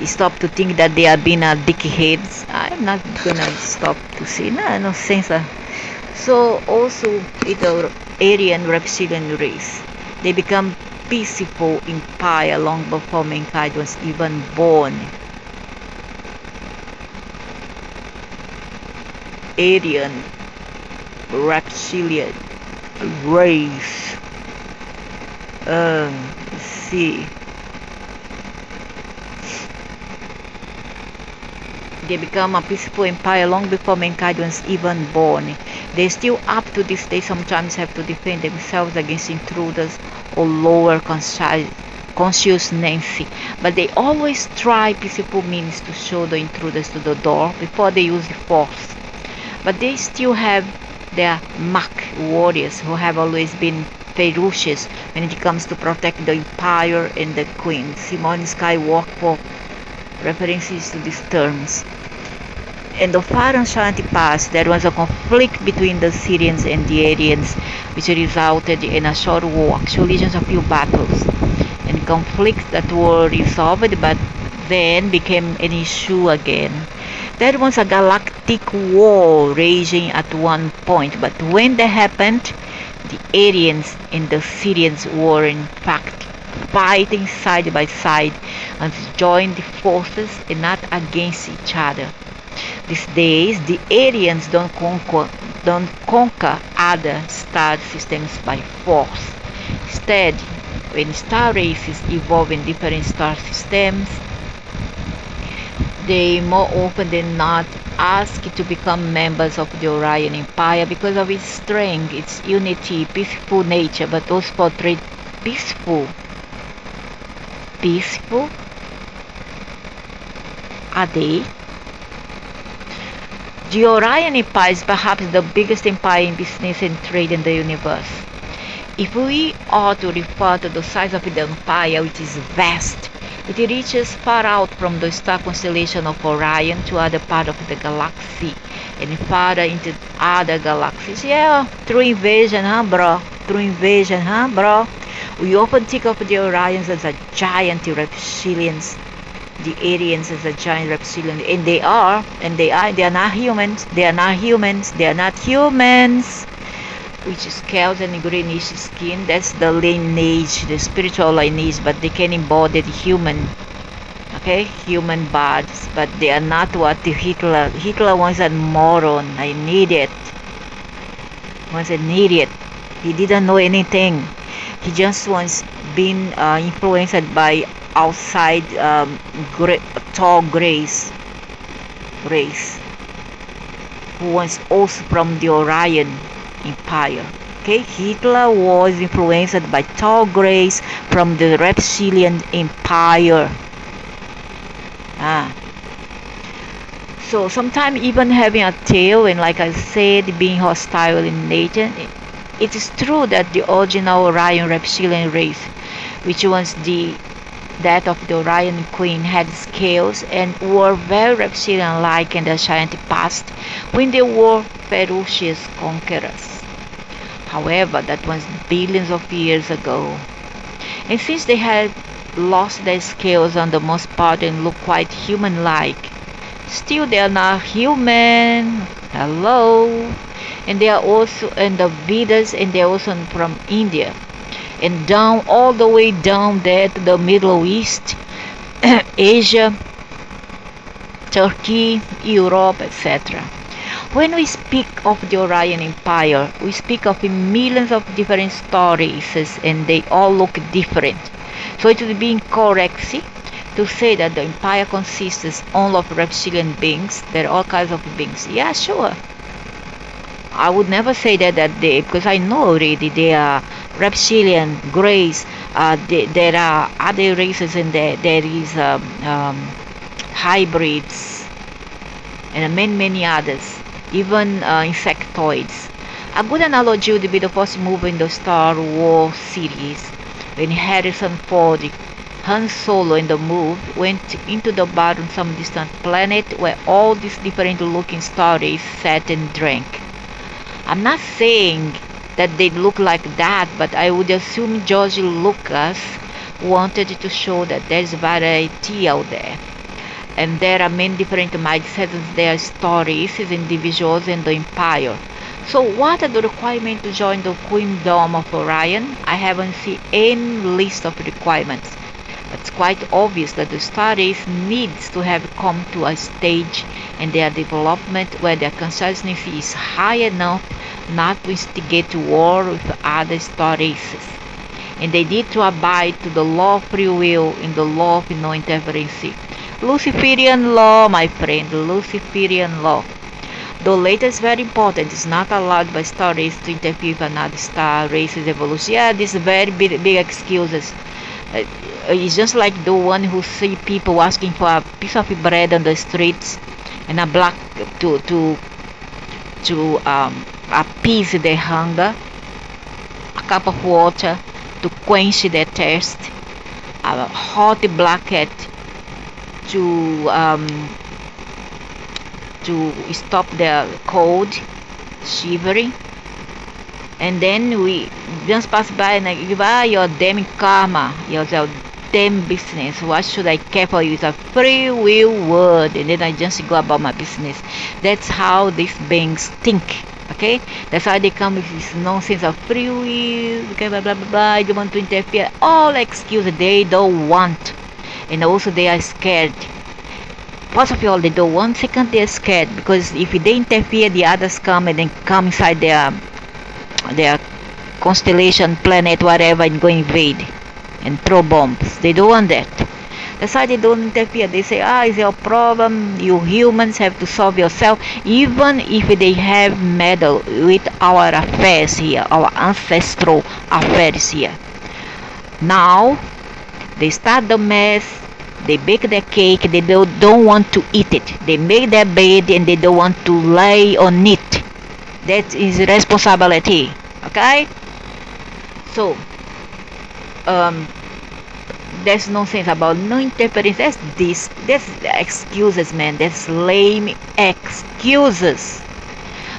stop to think that they are being dickheads. I'm not gonna stop to see. No sense. So also, it's a Aryan reptilian race. They become peaceful empire long before mankind was even born. Aryan reptilian race. Let's see. They become a peaceful empire long before mankind was even born. They still up to this day sometimes have to defend themselves against intruders or lower consciousness, but they always try peaceful means to show the intruders to the door before they use the force. But they still have their Mach warriors who have always been ferocious when it comes to protect the empire and the queen. Simone Skywalker references to these terms. In the far ancient past, there was a conflict between the Syrians and the Aryans, which resulted in a short war, actually just a few battles, and conflicts that were resolved but then became an issue again. There was a galactic war raging at one point, but when that happened, the Aryans and the Syrians were in fact fighting side by side and joined forces and not against each other. These days, the Aryans don't conquer other star systems by force. Instead, when star races evolve in different star systems, they more often than not ask to become members of the Orion Empire because of its strength, its unity, peaceful nature, but also portrayed peaceful. Peaceful? Are they? The Orion Empire is perhaps the biggest empire in business and trade in the universe. If we are to refer to the size of the empire, which is vast, it reaches far out from the star constellation of Orion to other part of the galaxy and farther into other galaxies. Yeah, through invasion, huh, bro? Through invasion, huh, bro? We often think of the Orions as a giant reptilians, the Aryans as a giant reptilian, and they are not humans. They are not humans. They are not humans. Which is scales and greenish skin. That's the lineage, the spiritual lineage, but they can embody the human, okay, human bodies. But they are not what the Hitler was a moron. I need it. Was an idiot. He didn't know anything. He just was being influenced by outside tall race, who was also from the Orion Empire. Okay, Hitler was influenced by tall race from the reptilian empire. So sometimes even having a tail and, like I said, being hostile in nature, it is true that the original Orion reptilian race, which was that of the Orion Queen, had scales and were very reptilian-like in the ancient past when they were ferocious conquerors. However, that was billions of years ago. And since they had lost their scales on the most part and look quite human-like, still they are not human. Hello. And they are also in the Vedas, and they are also from India. And down, all the way down there to the Middle East, Asia, Turkey, Europe, etc. When we speak of the Orion Empire, we speak of millions of different stories, and they all look different. So it would be incorrect to say that the empire consists only of reptilian beings. There are all kinds of beings. Yeah, sure. I would never say that they, because I know already they are reptilian, greys. There are other races, and there is hybrids, and many others, even insectoids. A good analogy would be the first movie in the Star Wars series, when Harrison Ford, Han Solo in the movie, went into the bar on some distant planet where all these different looking stars sat and drank. I'm not saying that they look like that, but I would assume George Lucas wanted to show that there's variety out there. And there are many different mindsets, there are stories, individuals, and the empire. So what are the requirements to join the Kingdom of Orion? I haven't seen any list of requirements. It's quite obvious that the stars needs to have come to a stage in their development where their consciousness is high enough not to instigate war with other star races. And they need to abide to the law of free will and the law of no interference. Luciferian law, my friend, Luciferian law. The latter is very important. It's not allowed by star race to interfere with another star race's evolution. Yeah, these are very big excuses. It's just like the one who see people asking for a piece of bread on the streets and a black to appease their hunger, a cup of water to quench their thirst, a hot blanket to stop their cold, shivering. And then we just pass by and give your damn karma, your damn business. What should I care for you? It's a free will word, and then I just go about my business. That's how these beings think. Okay, that's how they come with this nonsense of free will. Okay, blah blah blah blah. I don't want to interfere. All excuses they don't want, and also they are scared. First of all, they don't want. Second, they are scared because if they interfere, the others come and then come inside their constellation, planet, whatever, and go invade and throw bombs. They don't want that. That's why they don't interfere. They say, it's your problem. You humans have to solve yourself, even if they have meddled with our affairs here, our ancestral affairs here. Now, they start the mess. They bake their cake. They don't want to eat it. They make their bed and they don't want to lay on it. That is responsibility. Okay? So, there's nonsense about no interference. That's excuses, man. That's lame excuses.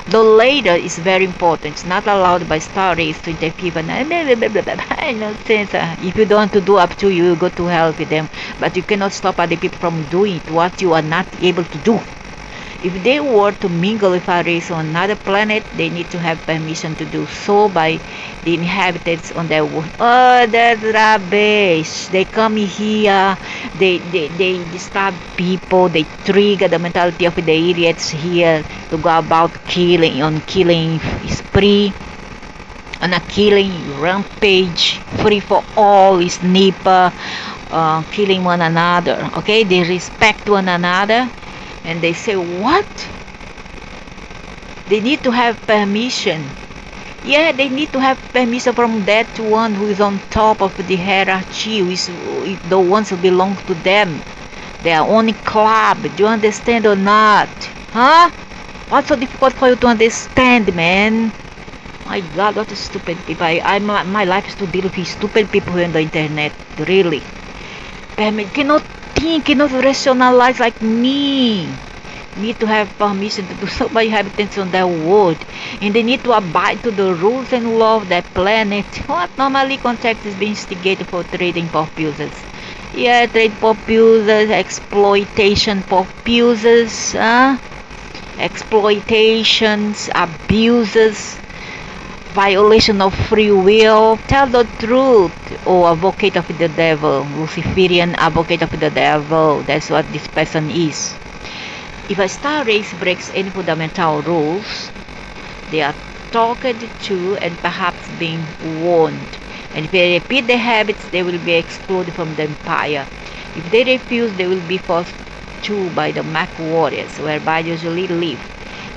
The later is very important. It's not allowed by star race to interfere. Nonsense. If you don't want to do up to you, go to hell with them. But you cannot stop other people from doing what you are not able to do. If they were to mingle with a race on another planet, they need to have permission to do so by the inhabitants on their world. Oh, that's rubbish. They come here, they disturb people, they trigger the mentality of the idiots here to go about killing spree, on a killing rampage, free for all, is nipper, killing one another. Okay, they respect one another. And they say, what? They need to have permission. Yeah, they need to have permission from that one who is on top of the hierarchy, who is the ones who belong to them. Their own club. Do you understand or not? Huh? What's so difficult for you to understand, man? My God, what a stupid people. My life is to deal with stupid people on the internet. Really. Cannot think, cannot rationalize like me. Need to have permission to do so by inhabitants on their world, and they need to abide to the rules and law of their planet. What normally contract is being instigated for trading purposes. Yeah, trade purposes, exploitation purposes, exploitations, abuses, violation of free will. Tell the truth. Oh, advocate of the devil, Luciferian advocate of the devil. That's what this person is. If a star race breaks any fundamental rules, they are talked to and perhaps being warned. And if they repeat their habits, they will be excluded from the empire. If they refuse, they will be forced to by the Mac warriors, whereby they usually live.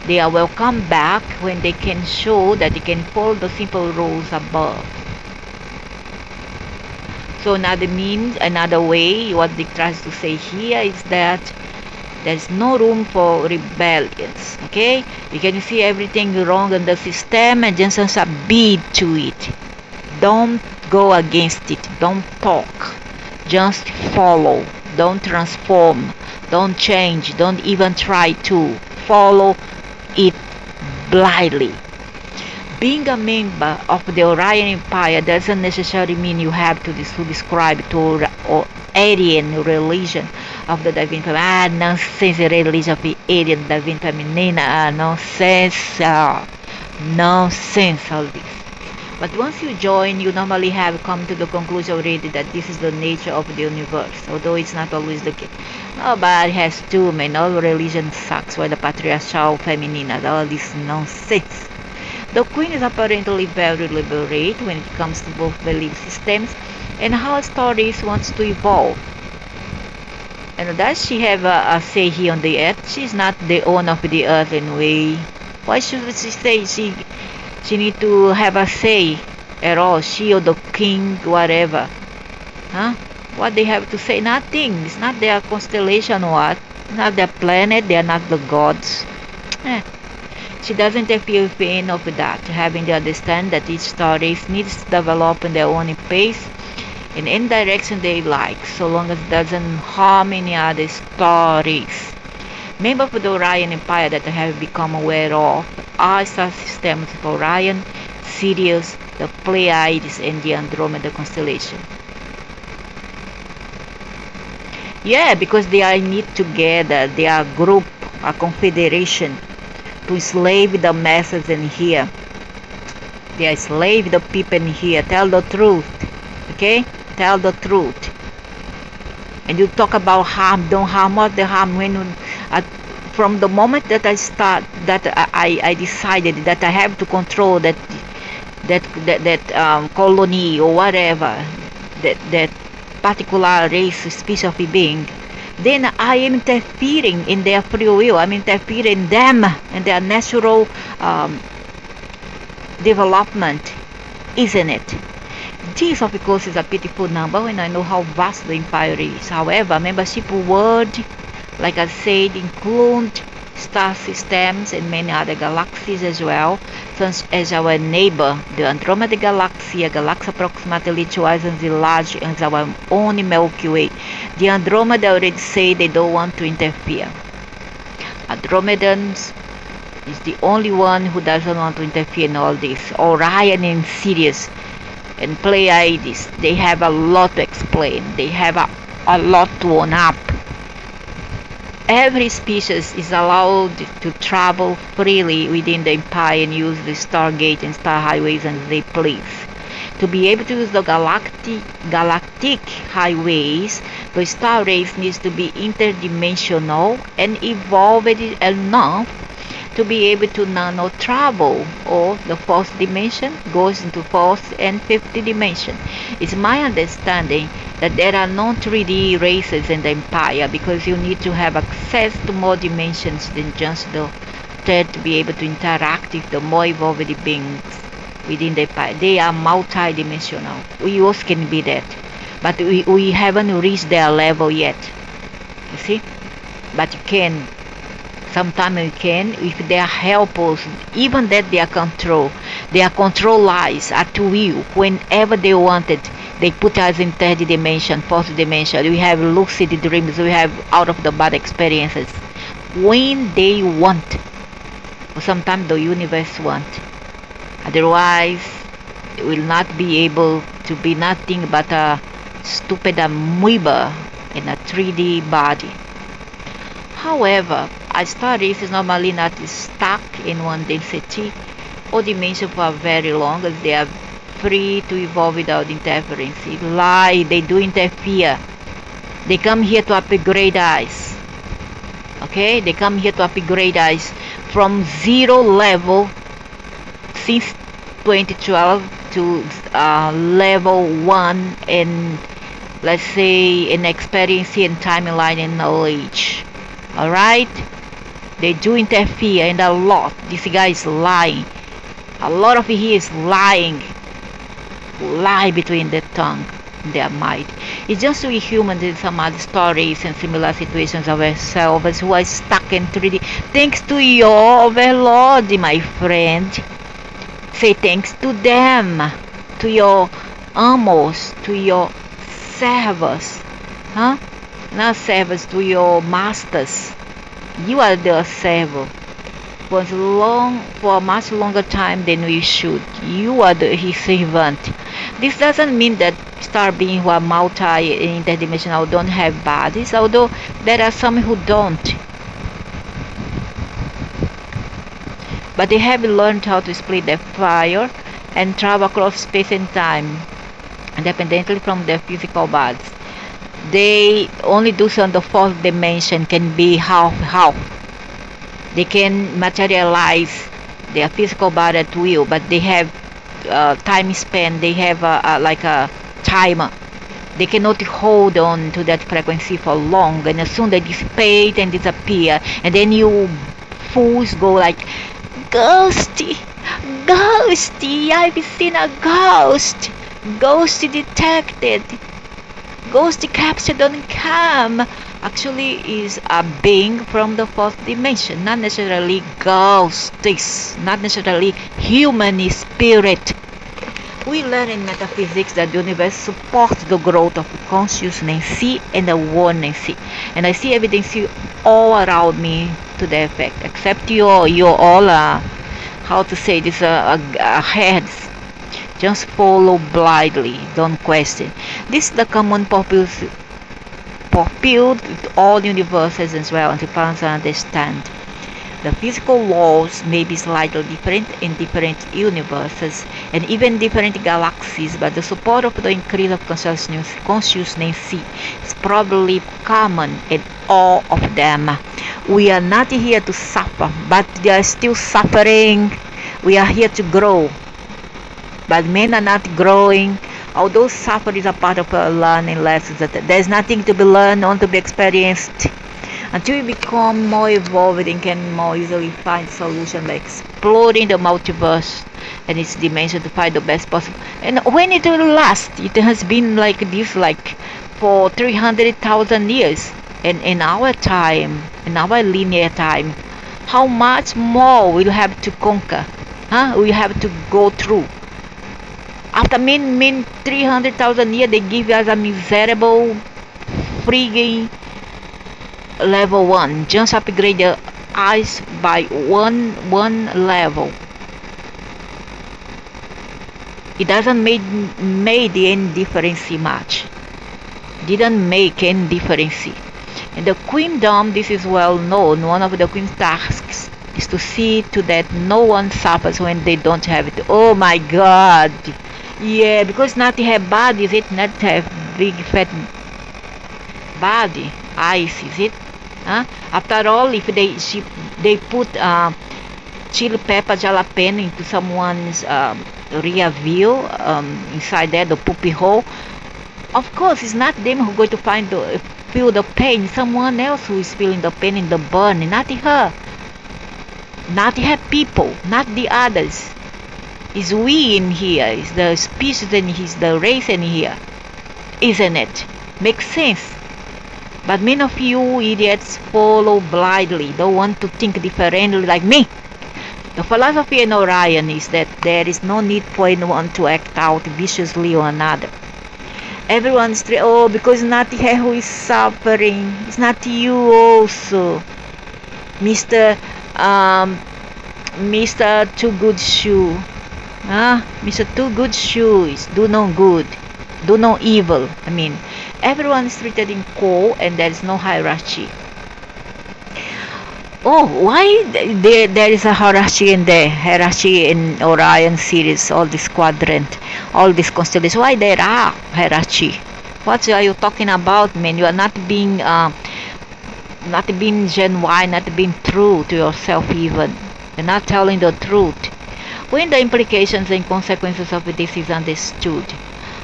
They are welcome back when they can show that they can follow the simple rules above. So another way, what they tries to say here is that there's no room for rebellions. Okay, you can see everything wrong in the system and just submit to it. Don't go against it. Don't talk. Just follow. Don't transform. Don't change. Don't even try to follow it blindly. Being a member of the Orion Empire doesn't necessarily mean you have to subscribe to or Aryan religion of the Divine Feminine. Nonsense, religion of the Aryan Divine Feminine. Nonsense. Nonsense, all this. But once you join, you normally have come to the conclusion already that this is the nature of the universe, although it's not always the case. Nobody has two men. All religion sucks. Why the patriarchal feminine, all this nonsense. The Queen is apparently very liberate when it comes to both belief systems and how stories wants to evolve. And does she have a say here on the earth? She's not the owner of the earth anyway. Why should she say she need to have a say at all? She or the king, whatever. Huh? What they have to say? Nothing. It's not their constellation or what. It's not their planet. They are not the gods. She doesn't interfere with any of that, having to understand that each story needs to develop in their own pace in any direction they like, so long as it doesn't harm any other stories. Members of the Orion Empire that I have become aware of are star systems of Orion, Sirius, the Pleiades, and the Andromeda constellation. Yeah, because they are knit together, they are a group, a confederation, to enslave the masses in here. They enslave the people in here. Tell the truth. Okay? Tell the truth. And you talk about harm. Don't harm. What the harm? When from the moment that I decided that I have to control that colony or whatever, that particular race, species of being, then I am interfering in their free will. I'm interfering in them and their natural development, isn't it? This, of course, is a pitiful number when I know how vast the empire is. However, membership world, like I said, include star systems and many other galaxies as well, such as our neighbor, the Andromeda Galaxy, a galaxy approximately twice as large as our own Milky Way. The Andromeda already say they don't want to interfere. Andromedans is the only one who doesn't want to interfere in all this. Orion and Sirius and Pleiades, they have a lot to explain. They have a lot to own up. Every species is allowed to travel freely within the empire and use the stargate and star highways as they please. To be able to use the galactic highways, the star race needs to be interdimensional and evolved enough to be able to nano travel, or the fourth dimension goes into fourth and fifth dimension. It's my understanding that there are no 3D races in the empire because you need to have access to more dimensions than just the third to be able to interact with the more evolved beings within the empire. They are multi-dimensional. We also can be that, but we haven't reached their level yet. You see? But you can. Sometimes you can, if they are helpers, even that they are control. Their control lies at will. Whenever they wanted, they put us in third dimension, fourth dimension. We have lucid dreams. We have out of the body experiences. When they want, or sometimes the universe want. Otherwise, it will not be able to be nothing but a stupid amoeba in a 3D body. However, a star race is normally not stuck in one density or dimension for very long, as they are free to evolve without interference. They do interfere. They come here to upgrade us. Okay? Okay, they come here to upgrade us from zero level since 2012 to level 1, and let's say in experience and timeline and knowledge. Alright, they do interfere, and a lot. This guy is lying. A lot of he is lying. Lie between the tongue, their mind. It's just we humans in some other stories and similar situations of ourselves who are stuck in 3D. Thanks to your overlord, my friend. Say thanks to them, to your amos, to your servers, huh? Not servers, to your masters. You are the server for a much longer time than we should. You are his servant. This doesn't mean that star beings who are multi-interdimensional don't have bodies, although there are some who don't. But they have learned how to split their fire and travel across space and time, independently from their physical bodies. They only do so on the fourth dimension, can be half. They can materialize their physical body at will, but they have time span. They have like a timer. They cannot hold on to that frequency for long, and as soon they dissipate and disappear, and then you fools go like, ghosty, I've seen a ghost, ghost detected, ghost captured on cam. Actually is a being from the fourth dimension, not necessarily ghosts, not necessarily human spirit. We learn in metaphysics that the universe supports the growth of consciousness and awareness, and I see evidence all around me to the effect, except you're all how to say this, heads. Just follow blindly, don't question. This is the common purpose with all universes as well, and people understand. The physical laws may be slightly different in different universes and even different galaxies, but the support of the increase of consciousness is probably common in all of them. We are not here to suffer, but they are still suffering. We are here to grow, but men are not growing. Although suffering is a part of our learning lessons, that there's nothing to be learned, only to be experienced. Until we become more evolved and can more easily find solutions by exploring the multiverse and its dimension to find the best possible. And when it will last, it has been like this, like for 300,000 years. And in our time, in our linear time, how much more we'll have to conquer? We have to go through. After 300,000 years, they give us a miserable frigging level 1. Just upgrade the eyes by one level. It doesn't make any difference much. Didn't make any difference. In the queendom, this is well known. One of the queen's tasks is to see to that no one suffers when they don't have it. Oh my God! Yeah, because not have body, is it? Not have big fat body, eyes, is it? After all, if they put chili pepper jalapeno into someone's rear view, inside there, the poopy hole, of course it's not them who are going to feel the pain. Someone else who is feeling the pain in the burn, not her. Not her people, not the others. It's we in here, it's the species in here, it's the race in here, isn't it? Makes sense. But many of you idiots follow blindly, don't want to think differently like me. The philosophy in Orion is that there is no need for anyone to act out viciously on another. Everyone's because not here who is suffering, it's not you also, Mr. Too Good Shoe. Mr. Too Good Shoes, do no good, do no evil. I mean, everyone is treated in equal and there is no hierarchy. Oh, why there is a hierarchy in there? Hierarchy in Orion series, all this quadrant, all this constellation. Why there are hierarchy? What are you talking about, man? You are not being not being genuine, not being true to yourself even. You're not telling the truth. When the implications and consequences of this is understood,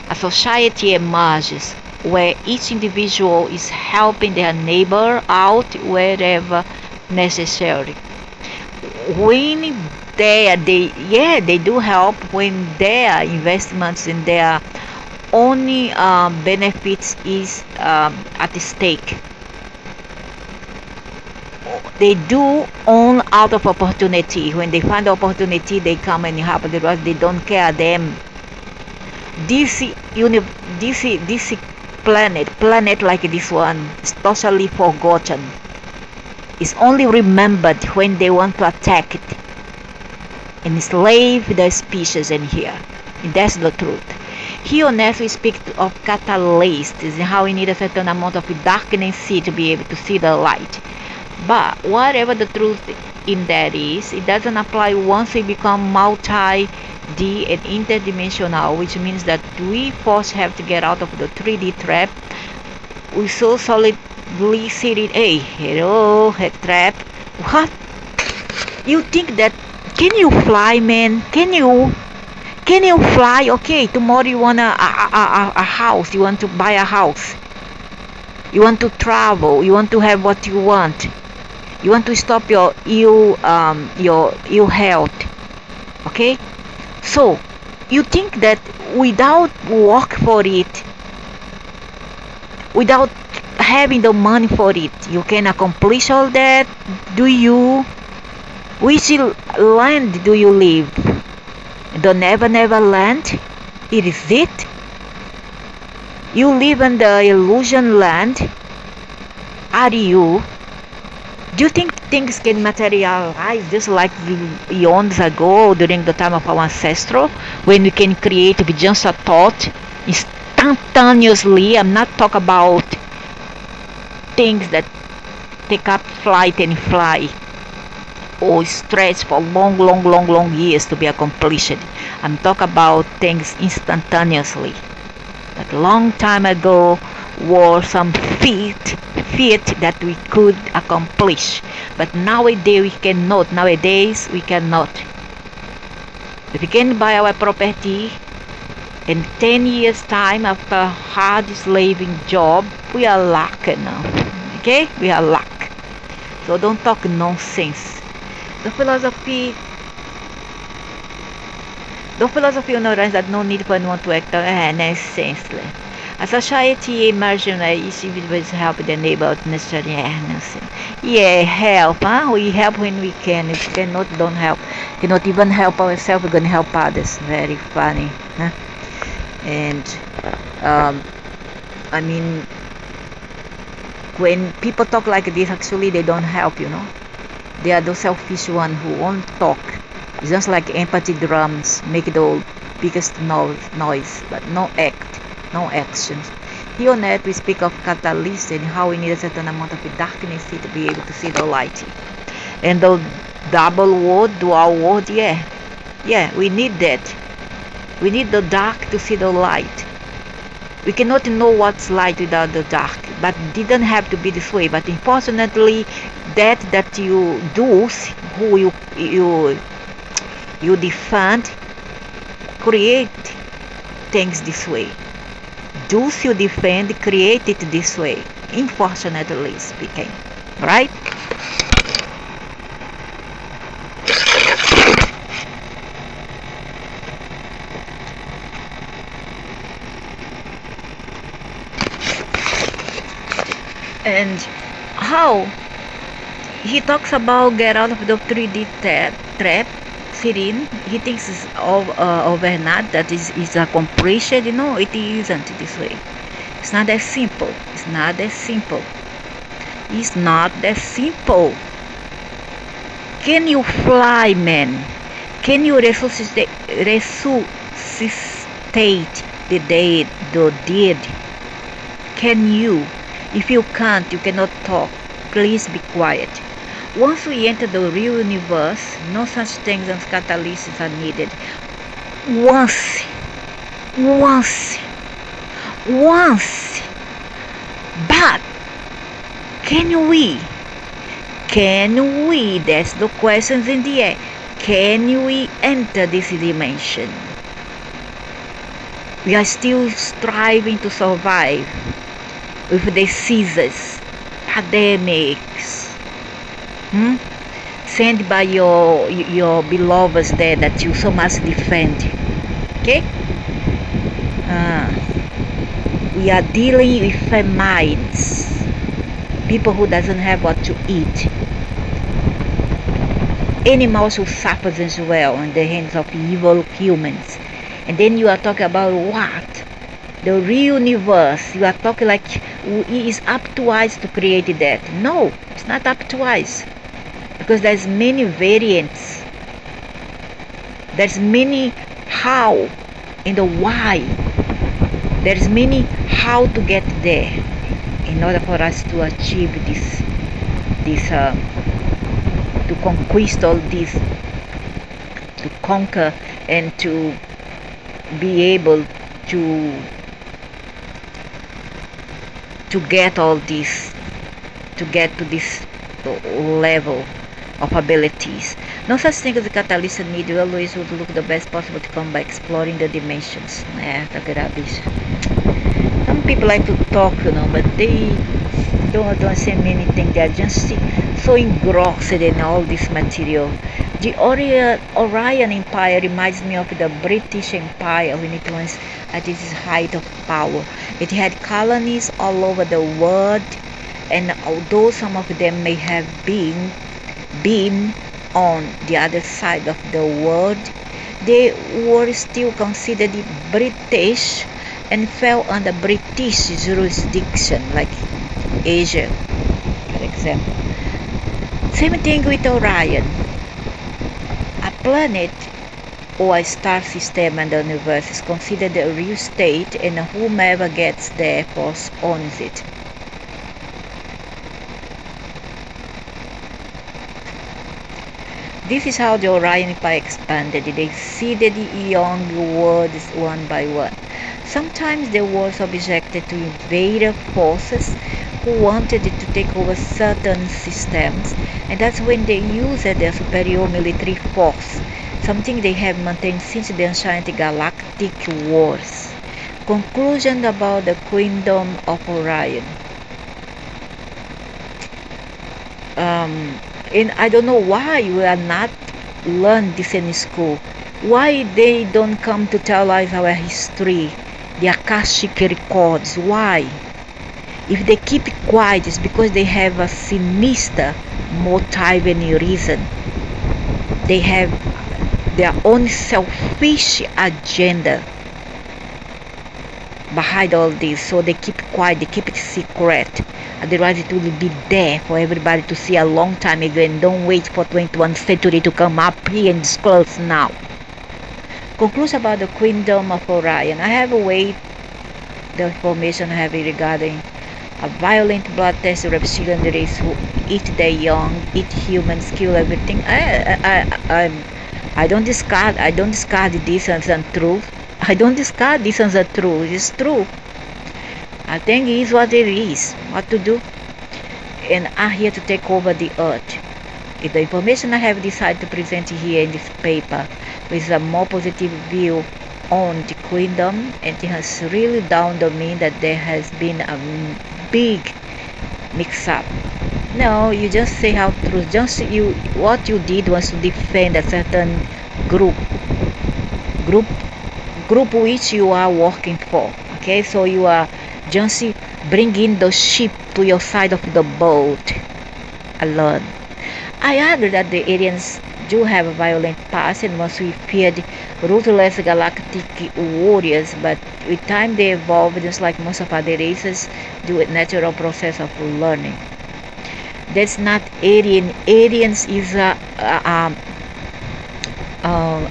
a society emerges where each individual is helping their neighbor out wherever necessary. When they do help when their investments and their only benefits is at stake. They do own out of opportunity. When they find the opportunity, they come and help the rest. They don't care them. This planet like this one is totally forgotten. It's only remembered when they want to attack it, enslave the species in here. And that's the truth. Here on Earth we speak of catalysts, and how we need a certain amount of darkness to be able to see the light. But whatever the truth in that is, it doesn't apply once we become multi-D and interdimensional, which means that we first have to get out of the 3D trap. We so solidly seated. Hey, hello, head trap. What? You think that? Can you fly, man? Can you fly? Okay, tomorrow you want a house. You want to buy a house. You want to travel. You want to have what you want. You want to stop your ill health. Okay? So, you think that without work for it, without having the money for it, you can accomplish all that? Do you? Which land do you live? The Never Never Land? It is it? You live in the illusion land? Are you? Do you think things can materialize just like eons ago during the time of our ancestors, when we can create with just a thought instantaneously? I'm not talking about things that take up flight and fly or stretch for long years to be accomplished. I'm talking about things instantaneously. That long time ago were some feat that we could accomplish, but nowadays we cannot. If we can buy our property in 10 years time after hard slaving job, we are lucky now. Okay, we are luck. So don't talk nonsense. The philosophy ignorance that no need for anyone to act nonsense. A society emerging where each individual help their neighbor necessarily nonsense. Yeah, help, huh? We help when we can. If we cannot, don't help. Cannot even help ourselves, we're gonna help others. Very funny, huh? And I mean, when people talk like this, actually they don't help, you know. They are the selfish one who won't talk. It's just like empathy drums make the biggest noise, but no act, no actions. Here on Earth we speak of catalysts and how we need a certain amount of darkness to be able to see the light. And the double word, dual word, yeah, we need that. We need the dark to see the light. We cannot know what's light without the dark, but it didn't have to be this way. But unfortunately, that you do, who you defend, create things this way. Those you defend, create it this way. Unfortunately speaking, right? And how he talks about get out of the 3D trap sitting. He thinks it's overnight, that is accomplished. You know, it isn't this way. It's not that simple. It's not that simple. It's not that simple. Can you fly, man? Can you resuscitate the dead? Can you? If you can't, you cannot talk. Please be quiet. Once we enter the real universe, no such things as catalysts are needed. Once. But can we Can we, that's the questions in the air, can we enter this dimension? We are still striving to survive with diseases, pandemics, sent by your beloveds there that you so much defend. Okay? We are dealing with famines, people who doesn't have what to eat, animals who suffer as well in the hands of evil humans. And then you are talking about what? The real universe. You are talking like it is up to us to create that. No, it's not up to us, because there's many variants, there's many how and the why, there's many how to get there in order for us to achieve this to conquist all this, to conquer and to be able to get all this, to get to this level of abilities. No such thing as a catalyst need. You always would look the best possible to come by exploring the dimensions. Some people like to talk, but they don't say anything. They are just so engrossed in all this material. The Orion Empire reminds me of the British Empire when it was at its height of power. It had colonies all over the world, and although some of them may have been on the other side of the world, they were still considered British and fell under British jurisdiction, like Asia, for example. Same thing with Orion. A planet or a star system in the universe is considered a real state, and whomever gets there first owns it. This is how the Orion Empire expanded. They seeded young worlds one by one. Sometimes they were subjected to invader forces who wanted to take over certain systems, and that's when they used their superior military force, something they have maintained since the ancient galactic wars. Conclusion about the Kingdom of Orion. And I don't know why we are not learn this in school. Why they don't come to tell us our history, the Akashic records? Why? If they keep it quiet, it's because they have a sinister motive and reason. They have their own selfish agenda behind all this, so they keep it quiet, they keep it secret. Otherwise it will be there for everybody to see a long time ago, and don't wait for 21st century to come up here and disclose now. Conclusion about the Kingdom of Orion. I have awaited the information I have regarding a violent bloodthirsty reptilian race who eat their young, eat humans, kill everything. I don't discard this as untrue. I don't discard this as a truth. It's true. I think it is what it is. What to do? And I'm here to take over the earth. If the information I have decided to present here in this paper with a more positive view on the kingdom, and it has really dawned on me that there has been a big mix-up. No, you just say how true. What you did was to defend a certain group which you are working for. Okay, so you are just bringing the ship to your side of the boat alone. I agree that the aliens do have a violent past and once we feared ruthless galactic warriors, but with time they evolved just like most of other races do a natural process of learning. That's not alien. Aliens is a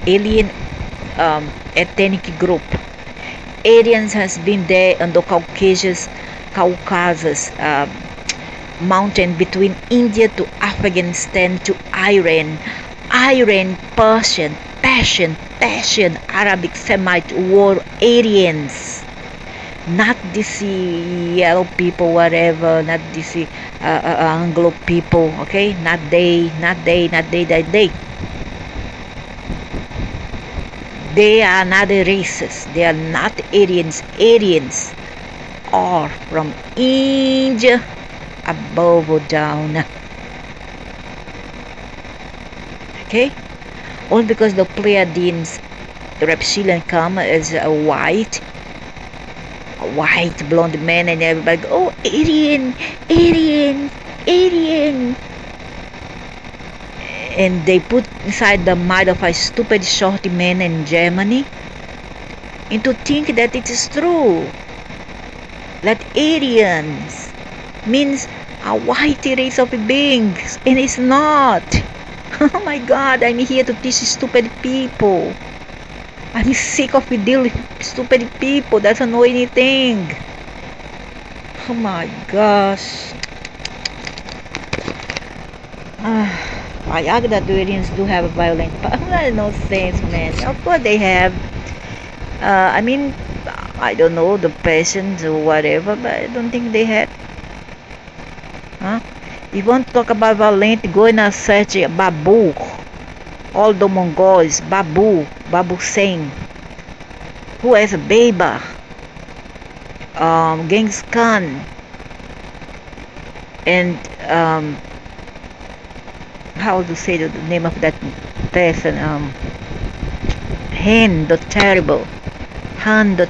alien ethnic group. Aryans has been there on the Caucasus mountain between India to Afghanistan to Iran, Persian, Arabic, Semite were Aryans. not this yellow people, whatever, not this Anglo people, okay? Not they, not they, not they, not they. They are another races. They are not Aryans. Aryans are from India, above or down. Okay? All because the Pleiadians, the reptilian come as a white blonde man, and everybody go, oh, Aryan, Aryan, Aryan. And they put inside the mind of a stupid short man in Germany and to think that it is true, that Aryans means a white race of beings, and it's not. Oh my God, I'm here to teach stupid people. I'm sick of dealing with stupid people that don't know anything. Oh my gosh. I argue that the Aryans do have a violent power. No sense, man. Of course they have. I mean, I don't know, the passions or whatever, but I don't think they had. Huh? If you want to talk about violent, go and search Babu. All the Mongols, Babu Singh, who has a baby, Genghis Khan, and how to say the name of that person? Han the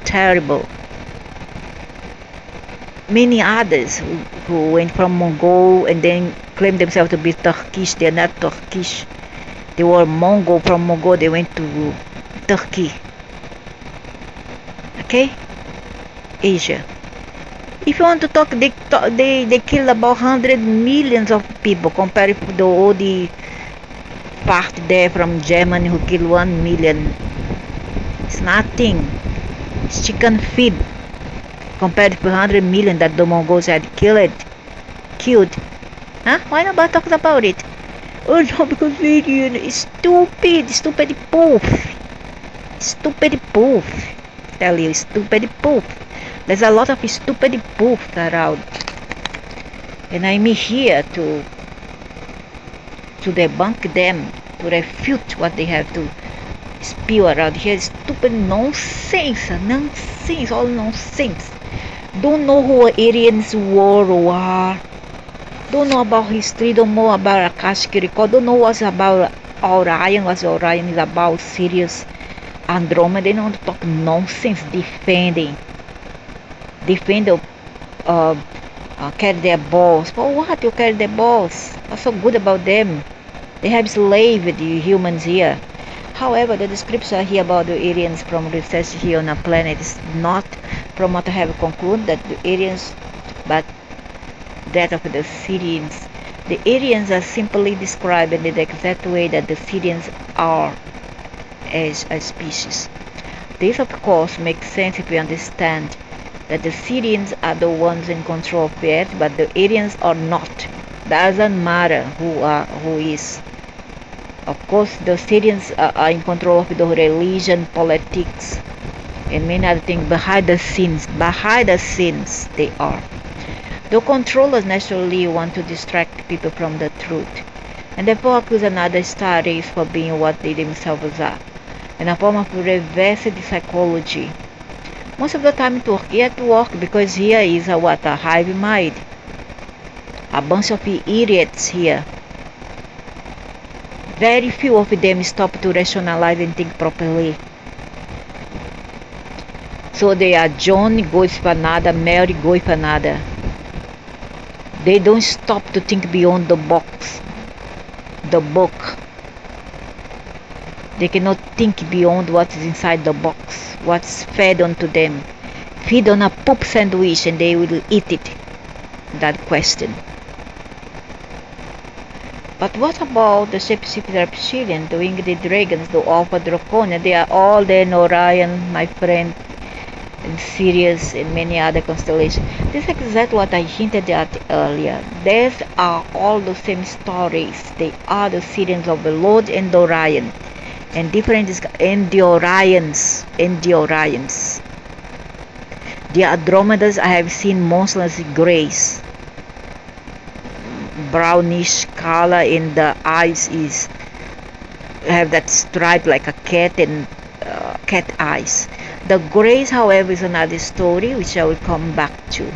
Terrible. Many others who went from Mongol and then claimed themselves to be Turkish. They are not Turkish. They were Mongol. From Mongol they went to Turkey. Okay? Asia. If you want to talk, they killed about 100 millions of people compared to all the part there from Germany who killed 1 million. It's nothing. It's chicken feed compared to 100 million that the Mongols had killed. Huh? Why nobody talks about it? Oh no, because Aryan is stupid poof. Tell you, stupid poof. There's a lot of stupid poofs around, and I'm here to debunk them, to refute what they have to spew around here. Stupid nonsense, all nonsense. Don't know who Aryans were or are. Don't know about history, don't know about Akashic record, don't know what's about Orion, what Orion is about, Sirius, Andromeda. They don't talk nonsense, defend carry their balls. For what you carry their balls? What's so good about them? They have slaved the humans here. However, the description here about the Aryans from research here on our planet is not from what I have concluded that the Aryans, but that of the Syrians. The Aryans are simply described in the exact way that the Syrians are as a species. This of course makes sense if we understand that the Syrians are the ones in control of the earth, but the Aryans are not. Doesn't matter who is. Of course, the Syrians are in control of the religion, politics, and many other things behind the scenes. Behind the scenes, they are. The controllers naturally want to distract people from the truth, and therefore accuse another star race for being what they themselves are, in a form of reverse psychology. Most of the time it works because here is a hive mind. A bunch of idiots here. Very few of them stop to rationalize and think properly. So they are John goes for another, Mary goes for another. They don't stop to think beyond the box, the book. They cannot think beyond what is inside the box, what's fed onto them. Feed on a poop sandwich and they will eat it. That question. But what about the shapeshifter reptilian, the winged dragons, the alpha draconia? They are all there in Orion, my friend, and Sirius, and many other constellations. This is exactly what I hinted at earlier. These are all the same stories. They are the Syrians of the Lord and the Orion, and different and the Orions. The Andromedas, I have seen monstrous grays, brownish color, and the eyes is have that stripe like a cat and cat eyes. The grays, however, is another story which I will come back to.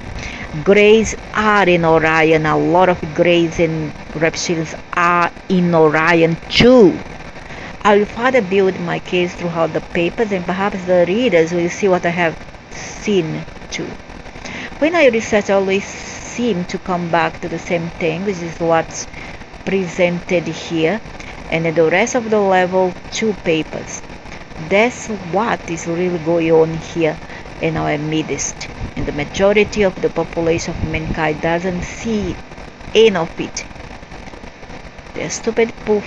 Grays are in Orion. A lot of grays and reptilians are in Orion too. I will further build my case throughout the papers, and perhaps the readers will see what I have seen too. When I research, I always seem to come back to the same thing, which is what's presented here, and the rest of the level 2 papers. That's what is really going on here in our midst, and the majority of the population of mankind doesn't see any of it. They're stupid poof.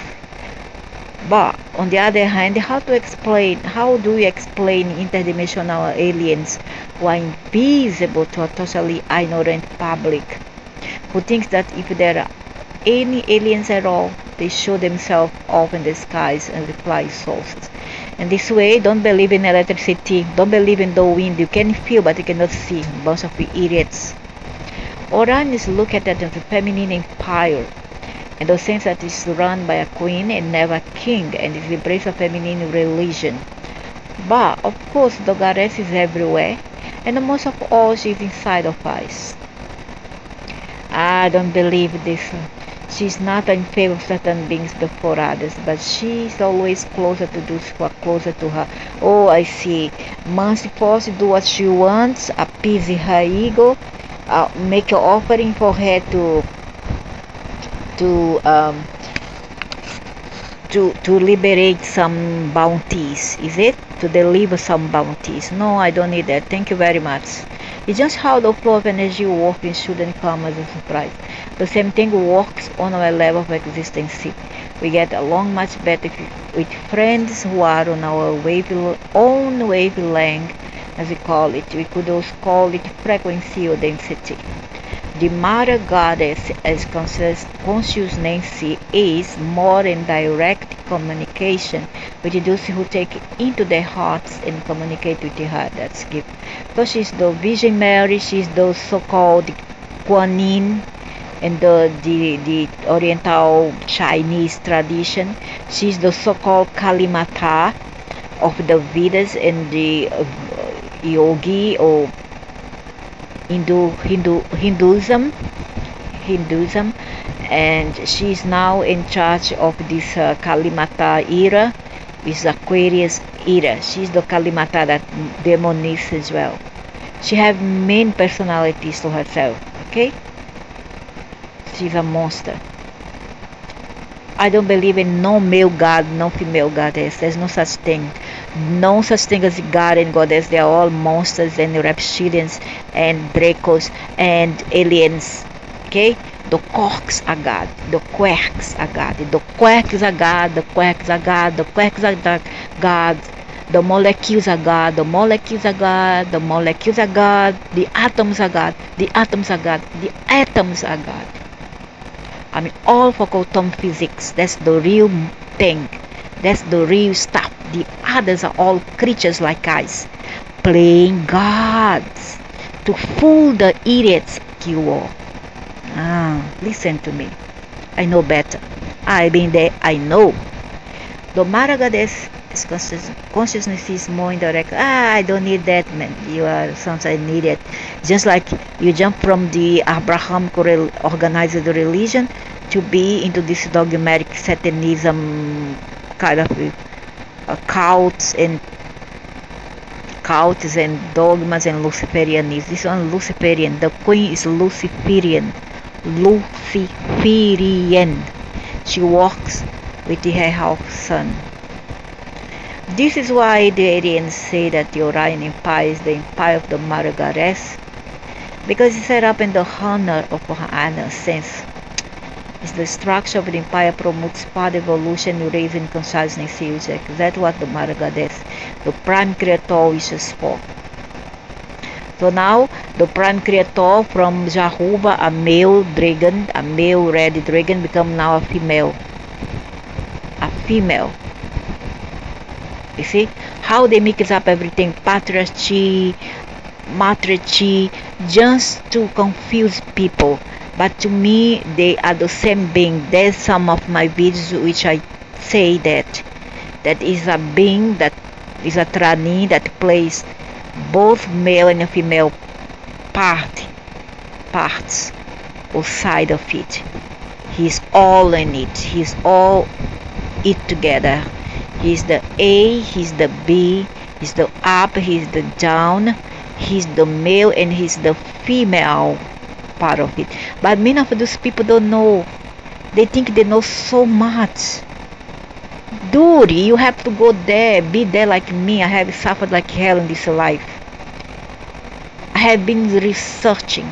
But on the other hand, how do we explain interdimensional aliens who are invisible to a totally ignorant public, who thinks that if there are any aliens at all, they show themselves off in the skies and reply sources? And this way, don't believe in electricity, don't believe in the wind. You can feel but you cannot see. Bunch of idiots. Orion is looked at as a feminine empire, in the sense that it's run by a queen and never a king, and it embraces a feminine religion. But of course, the goddess is everywhere, and most of all, she's inside of us. I don't believe this. She's not in favor of certain beings before others, but she's always closer to those who are closer to her. Oh, I see. Must force do what she wants, appease her ego, make an offering for her to liberate some bounties. Is it? To deliver some bounties. No, I don't need that. Thank you very much. It's just how the flow of energy works and shouldn't come as a surprise. The same thing works on our level of existence. We get along much better with friends who are on our own wavelength, as we call it. We could also call it frequency or density. The mother goddess, as consciousness, is more in direct communication with those who take it into their hearts and communicate with her. That's gift. So she's the Virgin Mary, she's the so-called Kuan Yin in the Oriental Chinese tradition. She's the so-called Kali Mata of the Vedas and the Yogi or Hinduism, and she's now in charge of this Kali Mata era, which is Aquarius era. She's the Kali Mata, that demoness as well. She has main personalities to herself. Okay, she's a monster. I don't believe in no male god, no female goddess. There's no such thing. No such thing as god and goddess. They are all monsters and reptilians and Dracos and aliens. Okay? The quarks are God. The quarks are God. The quarks are God. The quarks are God. The quarks are God. The molecules are God. The molecules are God. The molecules are God. The atoms are God. The atoms are God. The atoms are God. I mean, all for quantum physics. That's the real thing. That's the real stuff. The others are all creatures like us, playing gods to fool the idiots you all. Listen to me. I know better. I've been there. I know. The Mother Goddess consciousness is more indirect. I don't need that, man. You are sounds an idiot. Just like you jump from the Abrahamic organized religion to be into this dogmatic Satanism kind of cults and dogmas and Luciferianism. This one Luciferian. The queen is Luciferian. She walks with her half son. This is why the Aryans say that the Orion Empire is the empire of the Mother Goddess, because it's set up in the honor of her honor sense. It's the structure of the empire promotes path evolution, raising consciousness. That's what the Mother Goddess, the prime creator, wishes for. So now, the prime creator from Jehovah, a male dragon, a male red dragon, become now a female. A female. You see how they mix up everything: patriarchy, matriarchy just to confuse people. But to me, they are the same being. There's some of my videos which I say that is a being, that is a tranny that plays both male and female parts or side of it. He's all in it. He's all it together. He's the A, he's the B, he's the up, he's the down, he's the male and he's the female part of it. But many of those people don't know. They think they know so much. Dude, you have to go there, be there like me. I have suffered like hell in this life. I have been researching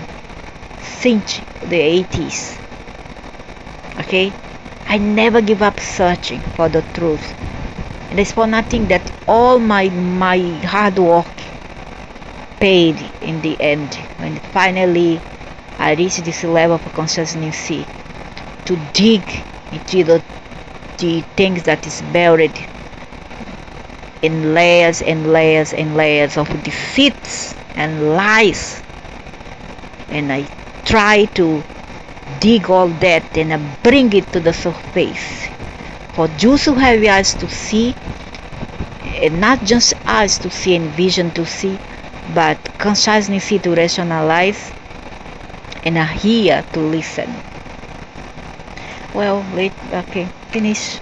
since the 80s. Okay? I never give up searching for the truth. And it's for nothing that all my hard work paid in the end, when finally I reached this level of consciousness to dig into the things that is buried in layers and layers and layers of deceits and lies. And I try to dig all that and bring it to the surface for those who have eyes to see, and not just eyes to see and vision to see, but consciousness to rationalize and a ear to listen. Well, okay, finish.